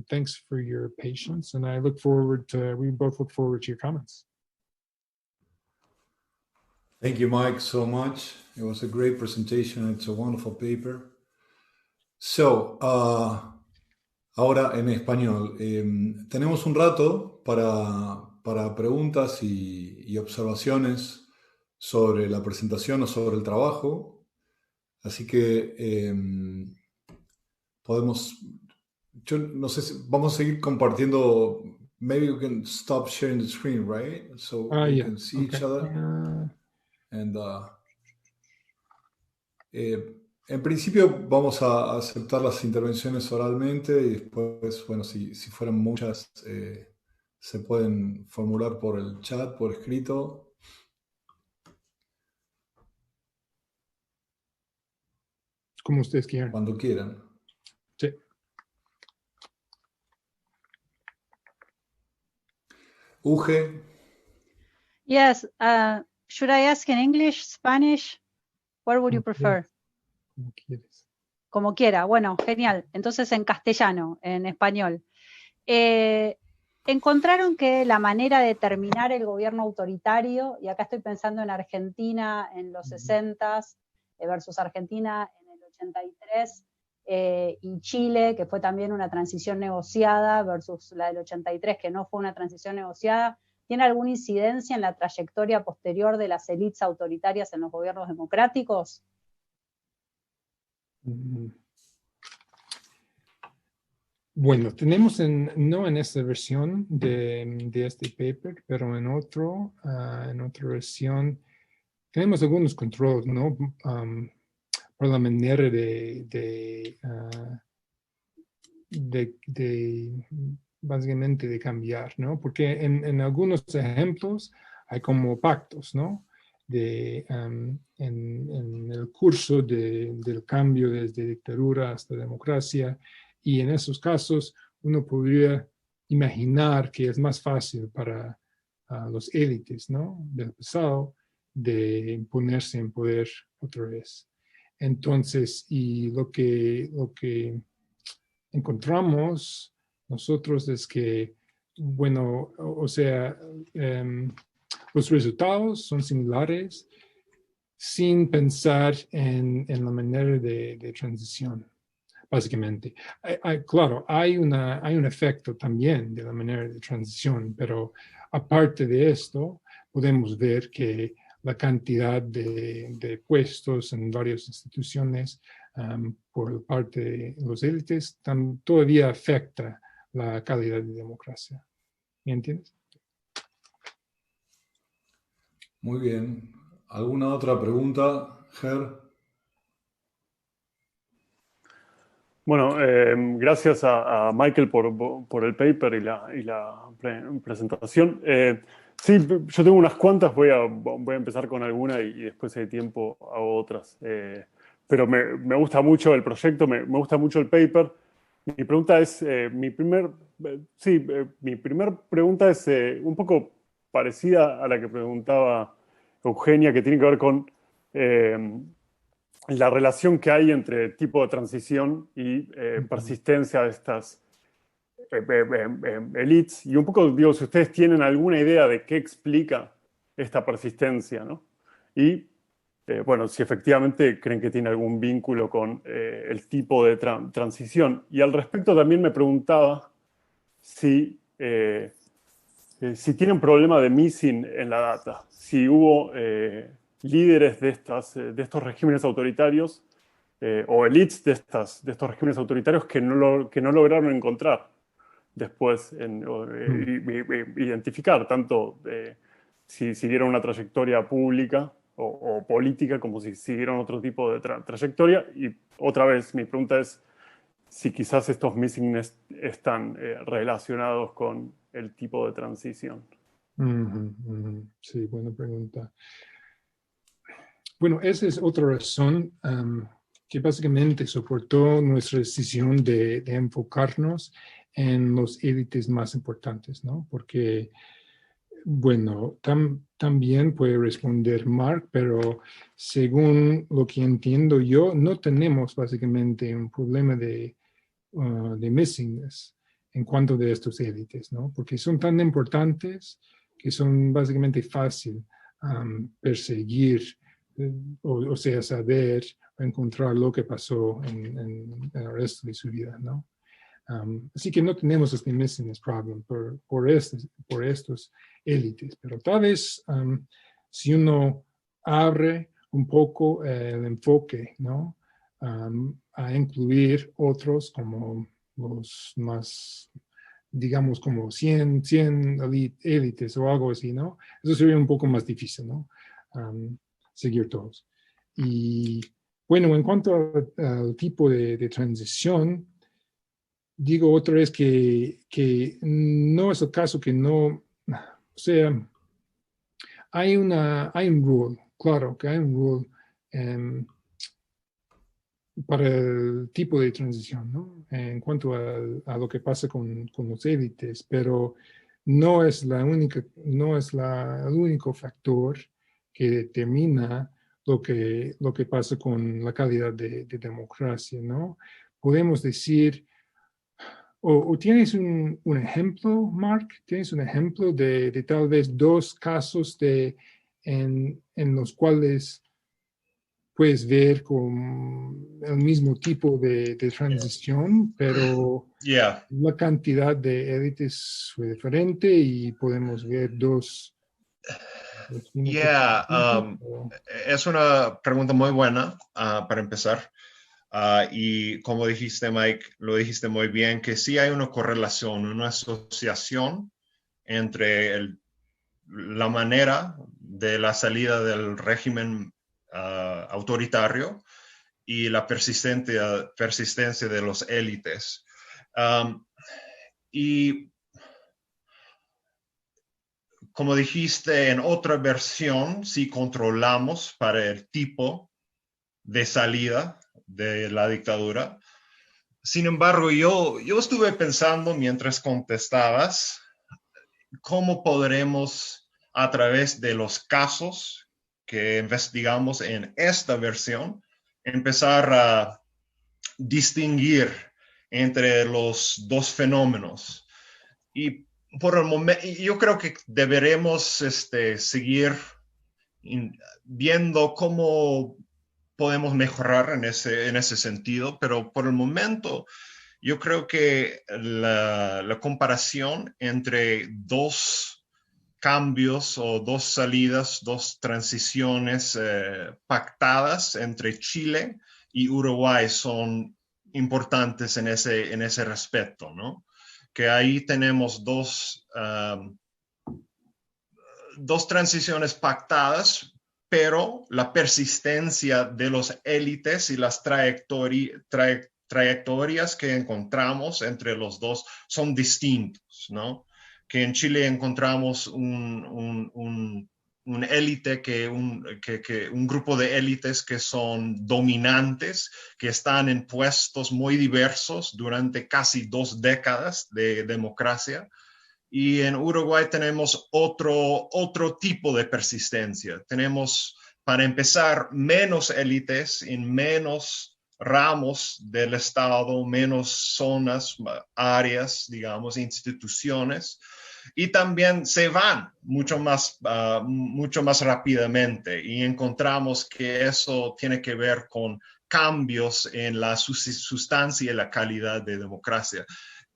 Thanks for your patience, and I look forward to, we both look forward to your comments. Thank you, Mike, so much. It was a great presentation. It's a wonderful paper. So, ahora en español. Tenemos un rato para preguntas y observaciones sobre la presentación o sobre el trabajo. Así que podemos, yo no sé si vamos a seguir compartiendo. Maybe we can stop sharing the screen, right? So we can see each other. And en principio vamos a aceptar las intervenciones oralmente y después, bueno, si fueran muchas, se pueden formular por el chat, por escrito. Como ustedes quieran. Cuando quieran. Sí. Uge. Yes. Should I ask in English, Spanish? What would you prefer? Como quieres. Como quiera. Bueno, genial. Entonces en castellano, en español. Encontraron que la manera de terminar el gobierno autoritario, y acá estoy pensando en Argentina en los 60s versus Argentina en el 83, y Chile, que fue también una transición negociada, versus la del 83, que no fue una transición negociada, ¿tiene alguna incidencia en la trayectoria posterior de las élites autoritarias en los gobiernos democráticos? Bueno, tenemos no en esta versión de este paper, pero en otra versión, tenemos algunos controles, ¿no? Por la manera básicamente de cambiar, ¿no? Porque en algunos ejemplos hay como pactos, ¿no? En el curso del cambio desde dictadura hasta democracia, y en esos casos uno podría imaginar que es más fácil para los élites, ¿no? Del pasado de imponerse en poder otra vez. Entonces, y lo que encontramos nosotros es que, bueno, o sea, los resultados son similares sin pensar en la manera de transición, básicamente. Claro, hay un efecto también de la manera de transición, pero aparte de esto, podemos ver que la cantidad de puestos en varias instituciones por parte de los élites todavía afecta la calidad de democracia. ¿Me entiendes? Muy bien. ¿Alguna otra pregunta, Ger? Bueno, gracias a Michael por el paper y la presentación. Sí, yo tengo unas cuantas, voy a empezar con alguna y después si hay tiempo hago otras. Pero me gusta mucho el proyecto, me gusta mucho el paper. Mi pregunta es, mi primer pregunta es un poco parecida a la que preguntaba Eugenia, que tiene que ver con la relación que hay entre tipo de transición y persistencia de estas elites. Y un poco, digo, si ustedes tienen alguna idea de qué explica esta persistencia, ¿no? Y, bueno, si efectivamente creen que tiene algún vínculo con el tipo de transición. Y al respecto también me preguntaba si tienen problema de missing en la data, si hubo líderes de estos regímenes autoritarios o elites de estos regímenes autoritarios que no lograron encontrar después, identificar tanto si siguieron una trayectoria pública o política como si siguieron otro tipo de trayectoria. Y otra vez mi pregunta es si quizás estos missing están relacionados con el tipo de transición. Sí, buena pregunta. Bueno, esa es otra razón que básicamente soportó nuestra decisión de enfocarnos en los élites más importantes, ¿no? Porque, bueno, tan también puede responder Mark, pero según lo que entiendo yo, no tenemos básicamente un problema de missingness en cuanto de estos élites, ¿no? Porque son tan importantes que son básicamente fácil perseguir, o sea, saber o encontrar lo que pasó en el resto de su vida, ¿no? Así que no tenemos este missingness problem por estos élites, pero tal vez si uno abre un poco el enfoque, ¿no? A incluir otros como los más, digamos, como 100 élites o algo así, ¿no? Eso sería un poco más difícil, ¿no? Seguir todos. Y bueno, en cuanto al tipo de transición, digo otra vez que no es el caso que no, o sea, hay un rule, claro que hay un rule para el tipo de transición, ¿no? En cuanto a lo que pasa con los élites, pero no es el único factor que determina lo que pasa con la calidad de democracia, ¿no? Podemos decir, o tienes un ejemplo, Mark, tienes un ejemplo de tal vez dos casos en los cuales puedes ver con el mismo tipo de transición, pero la cantidad de élites fue diferente y podemos ver dos. Es una pregunta muy buena para empezar. Y como dijiste, Mike, lo dijiste muy bien, que sí hay una correlación, una asociación entre la manera de la salida del régimen autoritario y la persistencia de los élites. Y como dijiste, en otra versión, sí controlamos para el tipo de salida de la dictadura. Sin embargo, yo estuve pensando mientras contestabas, cómo podremos, a través de los casos que investigamos en esta versión, empezar a distinguir entre los dos fenómenos. Y por el momento, yo creo que deberemos seguir viendo cómo podemos mejorar en ese sentido, pero por el momento yo creo que la comparación entre dos cambios o dos salidas, dos transiciones pactadas entre Chile y Uruguay son importantes en ese respecto, ¿no? Que ahí tenemos dos transiciones pactadas, pero la persistencia de los élites y las trayectorias que encontramos entre los dos son distintos, ¿no? Que en Chile encontramos un élite, un grupo de élites que son dominantes, que están en puestos muy diversos durante casi 2 décadas de democracia. Y en Uruguay tenemos otro tipo de persistencia. Tenemos, para empezar, menos élites en menos ramos del Estado, menos zonas, áreas, digamos, instituciones. Y también se van mucho más rápidamente. Y encontramos que eso tiene que ver con cambios en la sustancia y la calidad de democracia.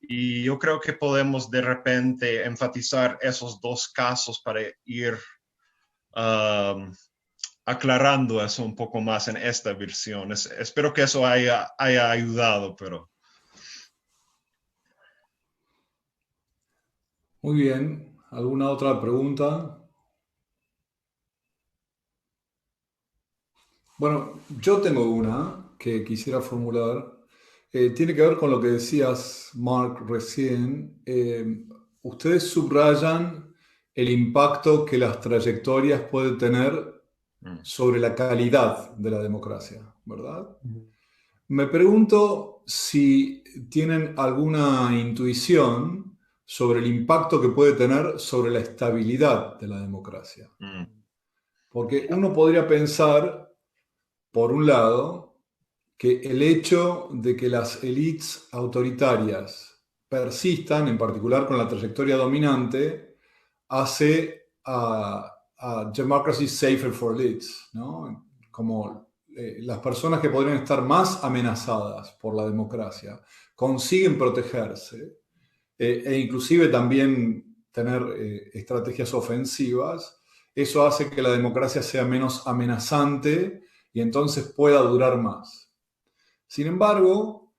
Y yo creo que podemos de repente enfatizar esos dos casos para ir aclarando eso un poco más en esta versión. Espero que eso haya ayudado, pero... Muy bien. ¿Alguna otra pregunta? Bueno, yo tengo una que quisiera formular. Tiene que ver con lo que decías, Mark, recién. Ustedes subrayan el impacto que las trayectorias pueden tener sobre la calidad de la democracia, ¿verdad? Me pregunto si tienen alguna intuición sobre el impacto que puede tener sobre la estabilidad de la democracia. Porque uno podría pensar, por un lado, que el hecho de que las élites autoritarias persistan, en particular con la trayectoria dominante, hace a democracy safer for elites, ¿no? Como las personas que podrían estar más amenazadas por la democracia consiguen protegerse e inclusive también tener estrategias ofensivas. Eso hace que la democracia sea menos amenazante y entonces pueda durar más. Sin embargo,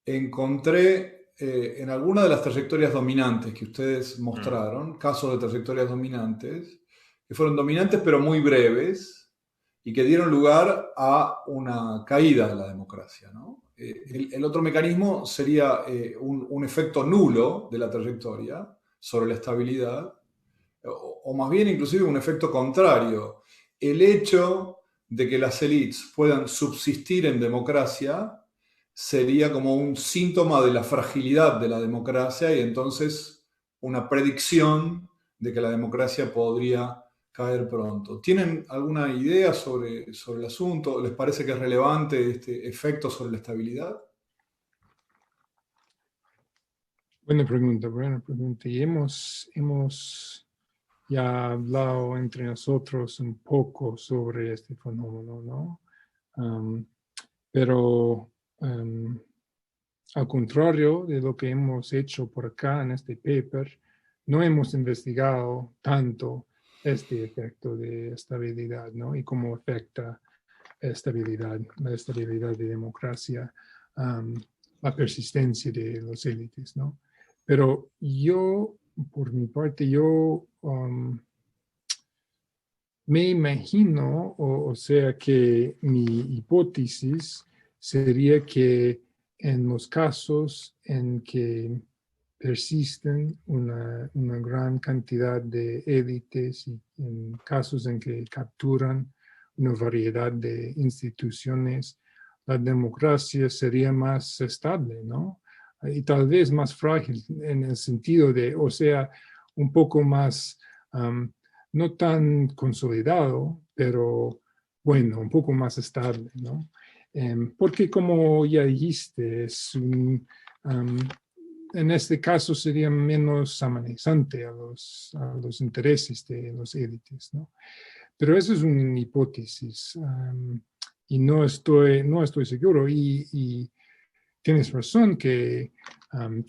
encontré en alguna de las trayectorias dominantes que ustedes mostraron, casos de trayectorias dominantes, que fueron dominantes pero muy breves y que dieron lugar a una caída de la democracia, ¿no? El otro mecanismo sería un efecto nulo de la trayectoria sobre la estabilidad, o más bien inclusive un efecto contrario. El hecho de que las élites puedan subsistir en democracia sería como un síntoma de la fragilidad de la democracia y entonces una predicción de que la democracia podría caer pronto. ¿Tienen alguna idea sobre el asunto? ¿Les parece que es relevante este efecto sobre la estabilidad? Buena pregunta, buena pregunta. Y hemos ya hablado entre nosotros un poco sobre este fenómeno, ¿no? Pero al contrario de lo que hemos hecho por acá en este paper, no hemos investigado tanto este efecto de estabilidad, ¿no? Y cómo afecta la estabilidad de democracia, la persistencia de las élites, ¿no? Pero yo, por mi parte, me imagino, o sea que mi hipótesis sería que en los casos en que persisten una gran cantidad de élites y en casos en que capturan una variedad de instituciones, la democracia sería más estable, ¿no? Y tal vez más frágil en el sentido de, o sea, un poco más, no tan consolidado, pero bueno, un poco más estable, ¿no? Porque como ya dijiste, en este caso sería menos amenazante a los intereses de los élites, ¿no? Pero eso es una hipótesis y no estoy seguro. Y tienes razón que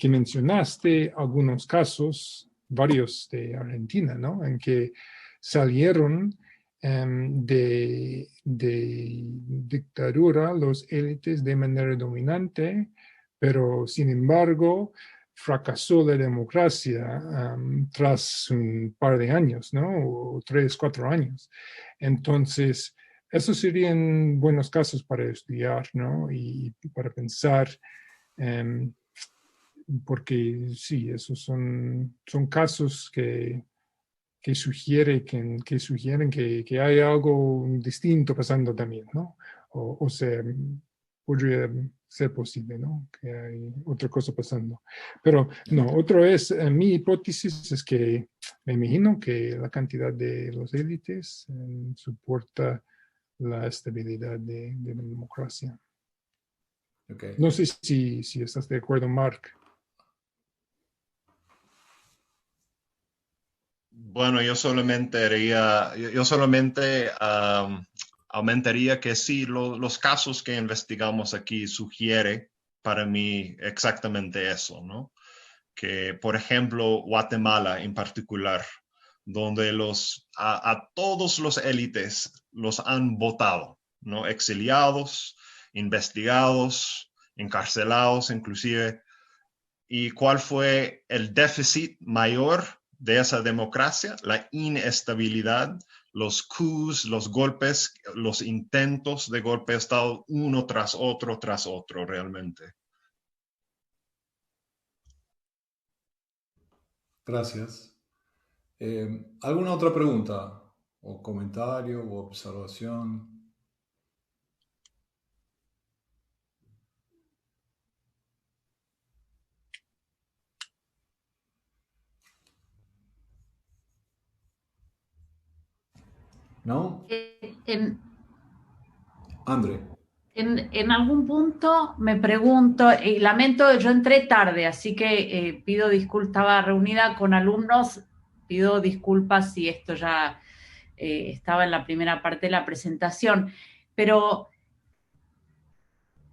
mencionaste algunos casos, varios de Argentina, ¿no? En que salieron de dictadura los élites de manera dominante, pero sin embargo fracasó la democracia tras un par de años, ¿no? O 3, 4 años. Entonces, esos serían buenos casos para estudiar, ¿no? Y para pensar, porque sí, esos son casos que sugieren que hay algo distinto pasando también, ¿no? O sea, podría ser posible, ¿no? Que hay otra cosa pasando. Pero no, mi hipótesis es que me imagino que la cantidad de los élites soporta la estabilidad de la democracia. Okay. No sé si estás de acuerdo, Mark. Bueno, yo solamente aumentaría que sí, los casos que investigamos aquí sugiere para mí exactamente eso, ¿no? Que, por ejemplo, Guatemala en particular, donde a todos los élites los han votado, ¿no? Exiliados, investigados, encarcelados inclusive. ¿Y cuál fue el déficit mayor de esa democracia? La inestabilidad, los coups, los golpes, los intentos de golpe de Estado uno tras otro realmente. Gracias. ¿Alguna otra pregunta o comentario o observación? ¿no? André. En algún punto me pregunto, y lamento, yo entré tarde, así que pido disculpas, estaba reunida con alumnos, pido disculpas si esto ya estaba en la primera parte de la presentación, pero,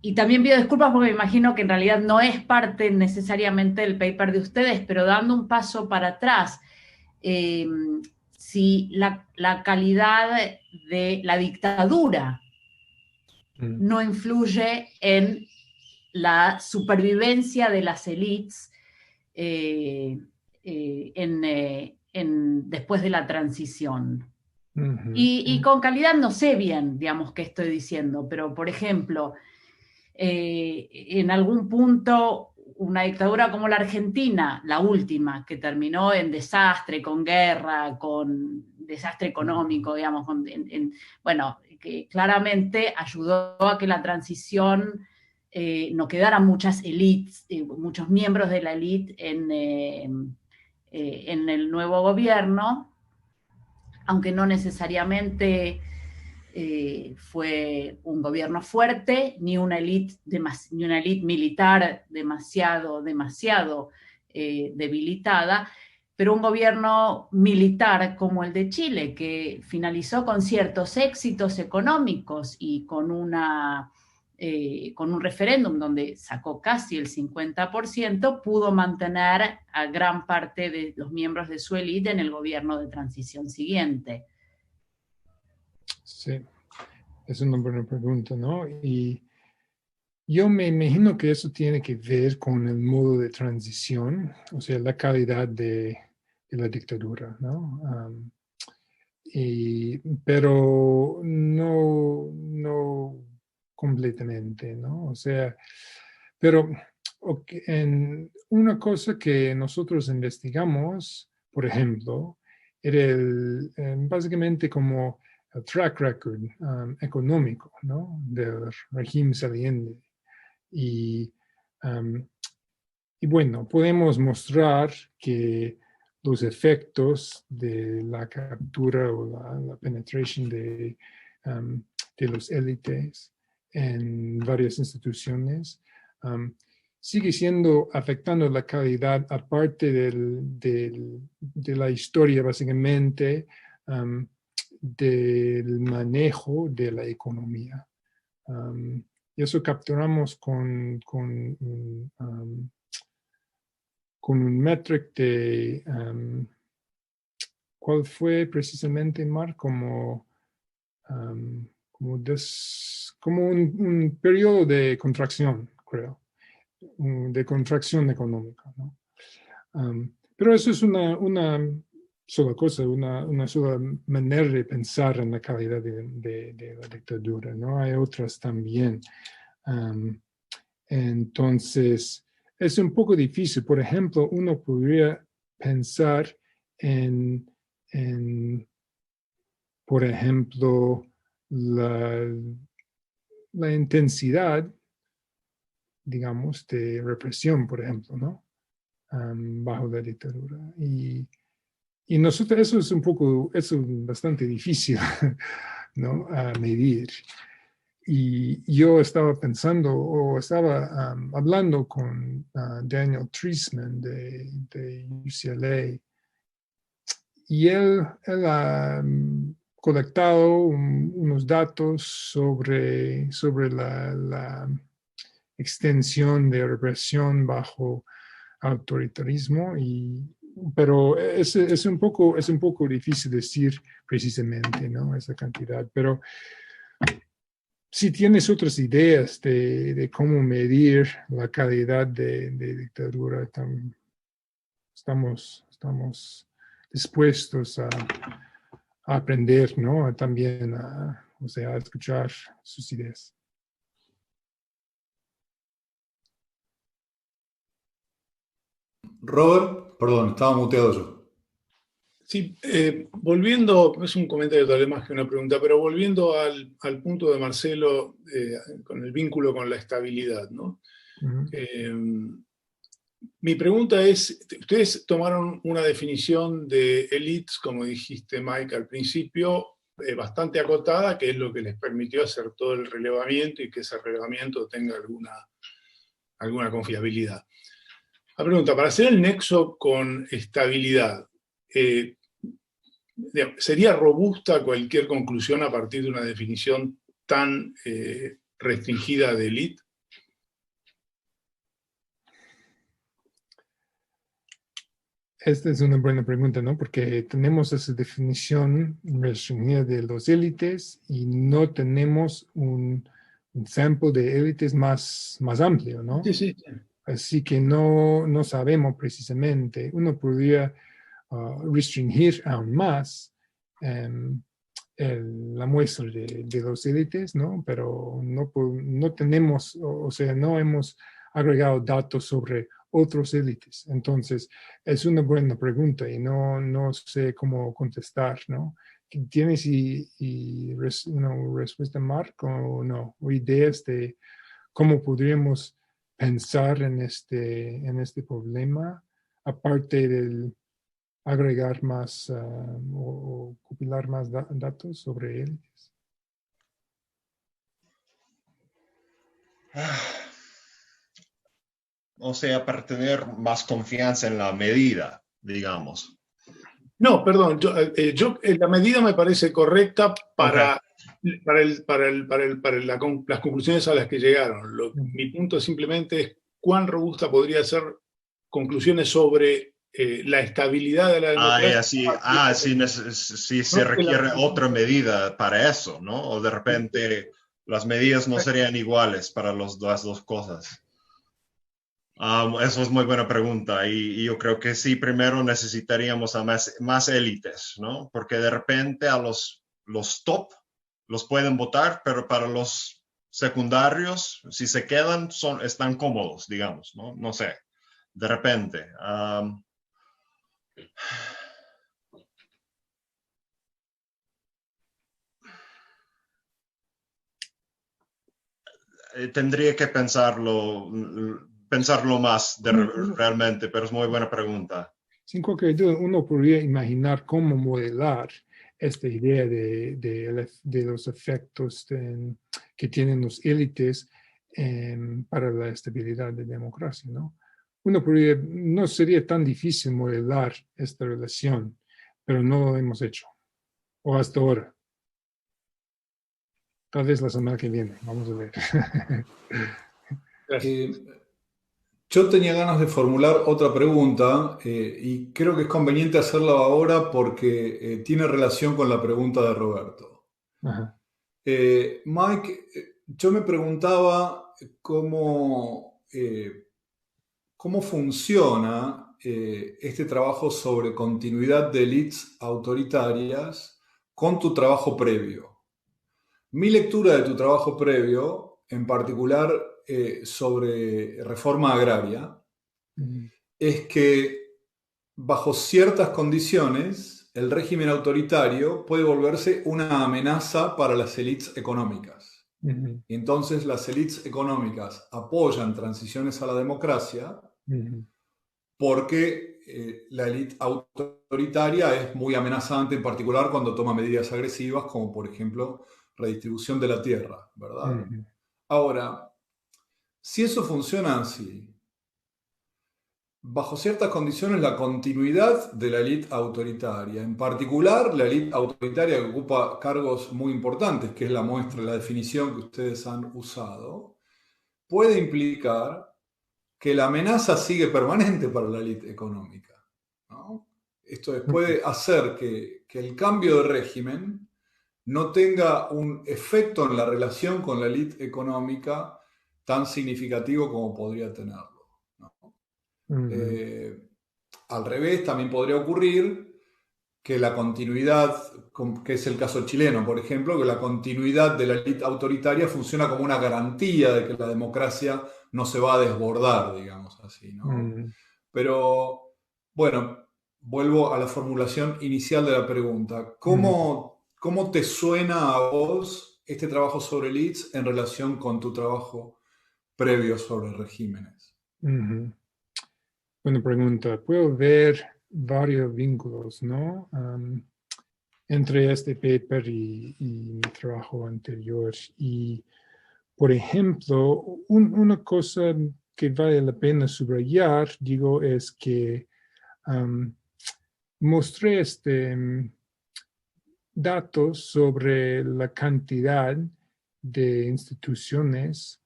y también pido disculpas porque me imagino que en realidad no es parte necesariamente del paper de ustedes, pero dando un paso para atrás, si la calidad de la dictadura no influye en la supervivencia de las élites después de la transición. Y con calidad no sé bien, digamos, qué estoy diciendo, pero por ejemplo, en algún punto una dictadura como la Argentina, la última, que terminó en desastre, con guerra, con desastre económico, digamos, bueno, que claramente ayudó a que la transición no quedaran muchas élites, muchos miembros de la élite en el nuevo gobierno, aunque no necesariamente fue un gobierno fuerte, ni una élite militar demasiado debilitada, pero un gobierno militar como el de Chile, que finalizó con ciertos éxitos económicos y con un referéndum donde sacó casi el 50%, pudo mantener a gran parte de los miembros de su élite en el gobierno de transición siguiente. Sí, es una buena pregunta, ¿no? Y yo me imagino que eso tiene que ver con el modo de transición, o sea, la calidad de la dictadura, ¿no? Pero no completamente, ¿no? O sea, pero en una cosa que nosotros investigamos, por ejemplo, era básicamente como el track record económico, ¿no? Del régimen saliente. Y bueno, podemos mostrar que los efectos de la captura o la penetración de los élites en varias instituciones sigue siendo afectando la calidad, aparte de la historia, básicamente, del manejo de la economía. Y eso capturamos con un metric de, ¿cuál fue precisamente, Mar? Como un periodo de contracción, creo, de contracción económica, ¿no? Pero eso es una sola cosa, una sola manera de pensar en la calidad de la dictadura, ¿no? Hay otras también. Entonces, es un poco difícil. Por ejemplo, uno podría pensar en por ejemplo, la intensidad, digamos, de represión, por ejemplo, ¿no? Bajo la dictadura. Y nosotros, eso es bastante difícil, ¿no? A medir. Y yo estaba pensando, o estaba hablando con Daniel Treisman de UCLA, y él ha colectado unos datos sobre la extensión de represión bajo autoritarismo, pero es un poco difícil decir precisamente, ¿no? Esa cantidad, pero si tienes otras ideas de cómo medir la calidad de dictadura, estamos dispuestos a aprender, ¿no? También a escuchar sus ideas. Robert, perdón, estaba muteado yo. Sí, volviendo, es un comentario tal vez más que una pregunta, pero volviendo al punto de Marcelo con el vínculo con la estabilidad, ¿no? Mi pregunta es, ustedes tomaron una definición de elites, como dijiste Mike al principio, bastante acotada, que es lo que les permitió hacer todo el relevamiento y que ese relevamiento tenga alguna confiabilidad. La pregunta, para hacer el nexo con estabilidad, ¿sería robusta cualquier conclusión a partir de una definición tan restringida de élite? Esta es una buena pregunta, ¿no? Porque tenemos esa definición restringida de los élites y no tenemos un sample de élites más amplio, ¿no? Sí, sí. Así que no sabemos precisamente. Uno podría restringir aún más la muestra de los élites, ¿no? Pero no tenemos, o sea, no hemos agregado datos sobre otros élites. Entonces, es una buena pregunta y no sé cómo contestar, ¿no? ¿Tienes una respuesta, Mark, o no? O ideas de cómo podríamos pensar en este problema, aparte del agregar más o compilar más datos sobre élites? O sea, para tener más confianza en la medida, digamos. No, perdón, la medida me parece correcta para las conclusiones a las que llegaron. Mi punto simplemente es cuán robusta podría ser conclusiones sobre la estabilidad de la democracia. Sí, se requiere otra medida para eso, ¿no? O de repente las medidas no serían iguales para las dos cosas. Eso es muy buena pregunta y yo creo que sí, primero necesitaríamos a más élites, ¿no? Porque de repente a los top los pueden votar, pero para los secundarios, si se quedan, están cómodos, digamos, ¿no? No sé, de repente. Tendría que pensarlo más realmente, pero es muy buena pregunta. Sin cualquier duda, uno podría imaginar cómo modelar esta idea de los efectos que tienen los élites para la estabilidad de la democracia, ¿no? No sería tan difícil modelar esta relación, pero no lo hemos hecho, o hasta ahora. Tal vez la semana que viene, vamos a ver. Yo tenía ganas de formular otra pregunta y creo que es conveniente hacerla ahora porque tiene relación con la pregunta de Roberto. Mike, yo me preguntaba cómo funciona este trabajo sobre continuidad de élites autoritarias con tu trabajo previo. Mi lectura de tu trabajo previo, en particular sobre reforma agraria, es que bajo ciertas condiciones el régimen autoritario puede volverse una amenaza para las élites económicas. Y entonces las élites económicas apoyan transiciones a la democracia porque la élite autoritaria es muy amenazante, en particular cuando toma medidas agresivas, como por ejemplo redistribución de la tierra, ¿verdad? Ahora, si eso funciona así, bajo ciertas condiciones la continuidad de la élite autoritaria, en particular la élite autoritaria que ocupa cargos muy importantes, que es la muestra, la definición que ustedes han usado, puede implicar que la amenaza sigue permanente para la élite económica, ¿no? Esto puede hacer que el cambio de régimen no tenga un efecto en la relación con la élite económica tan significativo como podría tenerlo, ¿no? Al revés, también podría ocurrir que la continuidad, que es el caso chileno, por ejemplo, que la continuidad de la élite autoritaria funciona como una garantía de que la democracia no se va a desbordar, digamos así, ¿no? Pero, bueno, vuelvo a la formulación inicial de la pregunta. ¿Cómo te suena a vos este trabajo sobre élites en relación con tu trabajo previo sobre regímenes? Buena pregunta. Puedo ver varios vínculos, ¿no? entre este paper y mi trabajo anterior. Y, por ejemplo, una cosa que vale la pena subrayar, digo, es que mostré datos sobre la cantidad de instituciones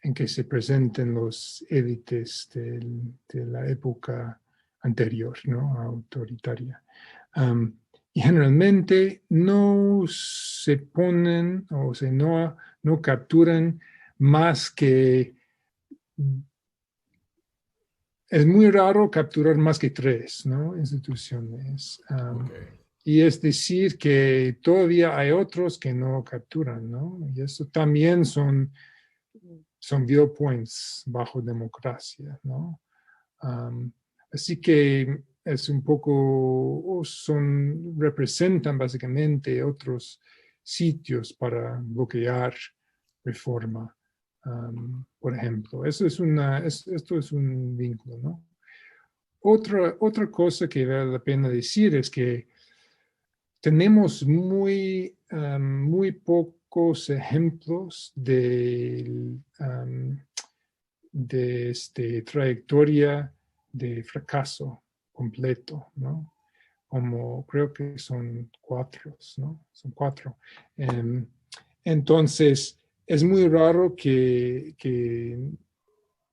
en que se presenten los élites de la época anterior, ¿no? Autoritaria. Y generalmente no se ponen, o sea, no capturan más que... Es muy raro capturar más que 3, ¿no? Instituciones. Y es decir que todavía hay otros que no capturan, ¿no? Y eso también son viewpoints bajo democracia, ¿no? Así que es un poco, representan básicamente otros sitios para bloquear reforma, por ejemplo. Esto es un vínculo, ¿no? Otra cosa que vale la pena decir es que tenemos muy pocos ejemplos de trayectoria de fracaso completo, ¿no? Como creo que son 4, ¿no? Son 4. Entonces, es muy raro que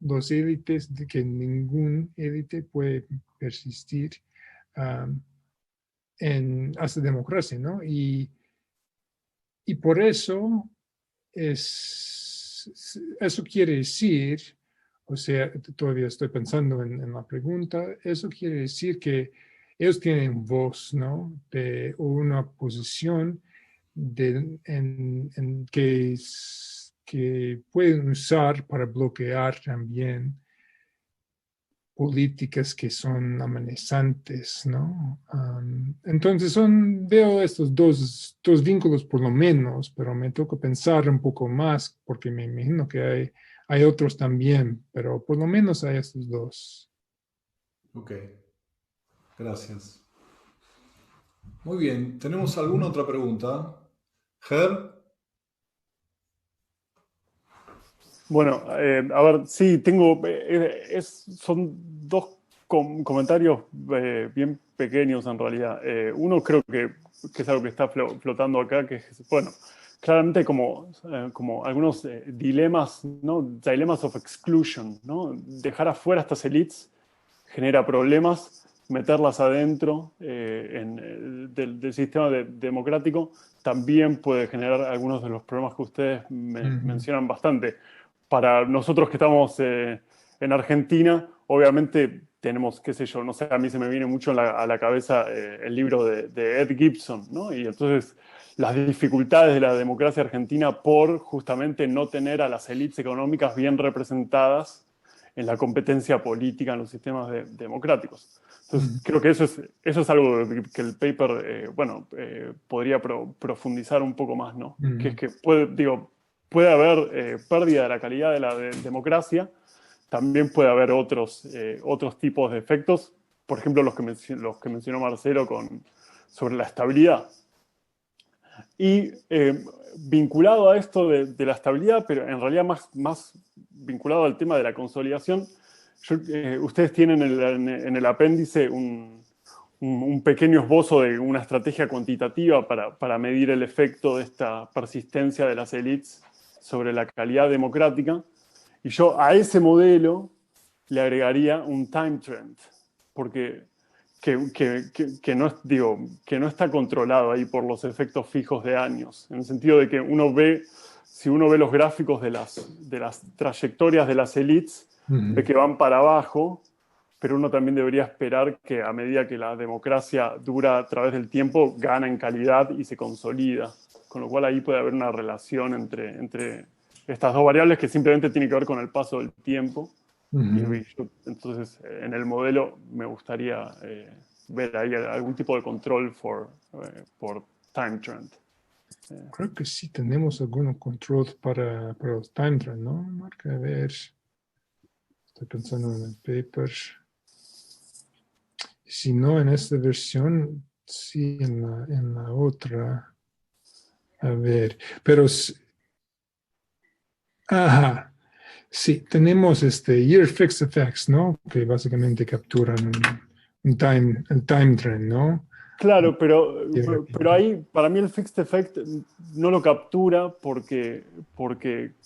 los élites, que ningún élite puede persistir hasta democracia, ¿no? Y por eso eso quiere decir, o sea, todavía estoy pensando en la pregunta, eso quiere decir que ellos tienen voz, ¿no? De una posición que pueden usar para bloquear también políticas que son amenazantes, ¿no? Entonces veo estos dos vínculos por lo menos, pero me toca pensar un poco más porque me imagino que hay otros también, pero por lo menos hay estos 2. Ok, gracias. Muy bien, ¿tenemos alguna otra pregunta? Ger. Bueno, a ver, sí, tengo, son 2 comentarios bien pequeños en realidad. Uno creo que es algo que está flotando acá, que es, bueno, claramente como algunos dilemas, ¿no? Dilemmas of exclusion, ¿no? Dejar afuera estas elites genera problemas, meterlas adentro del sistema democrático también puede generar algunos de los problemas que ustedes mencionan bastante. Para nosotros que estamos en Argentina, obviamente tenemos, qué sé yo, no sé, a mí se me viene mucho a la cabeza el libro de Ed Gibson, ¿no? Y entonces las dificultades de la democracia argentina por justamente no tener a las élites económicas bien representadas en la competencia política en los sistemas democráticos. Entonces, creo que eso es algo que el paper, podría profundizar un poco más, ¿no? Que es que puede haber pérdida de la calidad de la democracia, también puede haber otros tipos de efectos, por ejemplo, los que mencionó Marcelo sobre la estabilidad. Y vinculado a esto de la estabilidad, pero en realidad más vinculado al tema de la consolidación, ustedes tienen en el apéndice un pequeño esbozo de una estrategia cuantitativa para medir el efecto de esta persistencia de las élites sobre la calidad democrática. Y yo a ese modelo le agregaría un time trend, porque que no está controlado ahí por los efectos fijos de años, en el sentido de que si uno ve los gráficos de las trayectorias de las élites, ve que van para abajo, pero uno también debería esperar que a medida que la democracia dura a través del tiempo, gana en calidad y se consolida, con lo cual ahí puede haber una relación entre estas 2 variables que simplemente tienen que ver con el paso del tiempo. Entonces, en el modelo me gustaría ver ahí algún tipo de control por time trend. Creo que sí tenemos algunos controls para los time trend, ¿no? Marca, a ver. Estoy pensando en el paper. Si no, en esta versión Sí, en la otra. A ver, pero... Ajá. Sí, tenemos year fixed effects, ¿no? Que básicamente capturan el time trend, ¿no? Claro, pero ahí para mí el fixed effect no lo captura porque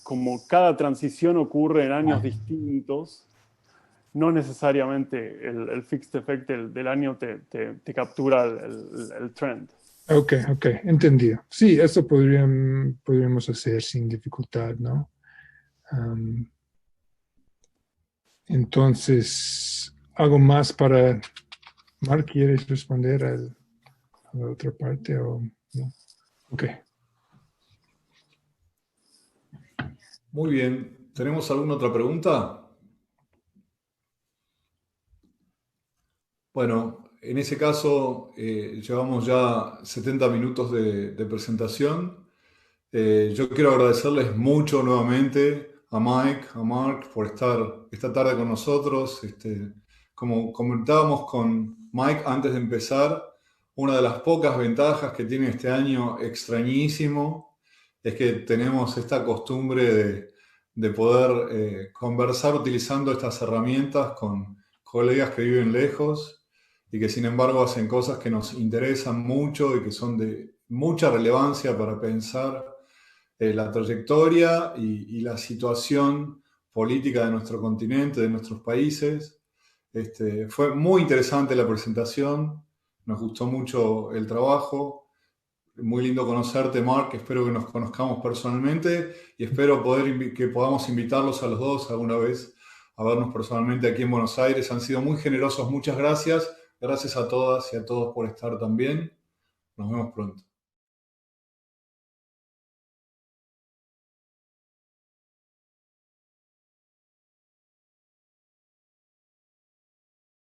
como cada transición ocurre en años distintos, no necesariamente el fixed effect del año te captura el trend. Ok, entendido. Sí, eso podríamos hacer sin dificultad, ¿no? Entonces, ¿algo más para... Mark, ¿quieres responder a la otra parte o no? Ok. Muy bien. ¿Tenemos alguna otra pregunta? Bueno, en ese caso llevamos ya 70 minutos de presentación. Yo quiero agradecerles mucho nuevamente a Mike, a Mark, por estar esta tarde con nosotros. Como comentábamos con Mike antes de empezar, una de las pocas ventajas que tiene este año extrañísimo es que tenemos esta costumbre de poder conversar utilizando estas herramientas con colegas que viven lejos y que sin embargo hacen cosas que nos interesan mucho y que son de mucha relevancia para pensar la trayectoria y la situación política de nuestro continente, de nuestros países. Fue muy interesante la presentación, nos gustó mucho el trabajo, muy lindo conocerte, Mark, espero que nos conozcamos personalmente y espero que podamos invitarlos a los dos alguna vez a vernos personalmente aquí en Buenos Aires. Han sido muy generosos, muchas gracias. Gracias a todas y a todos por estar también. Nos vemos pronto.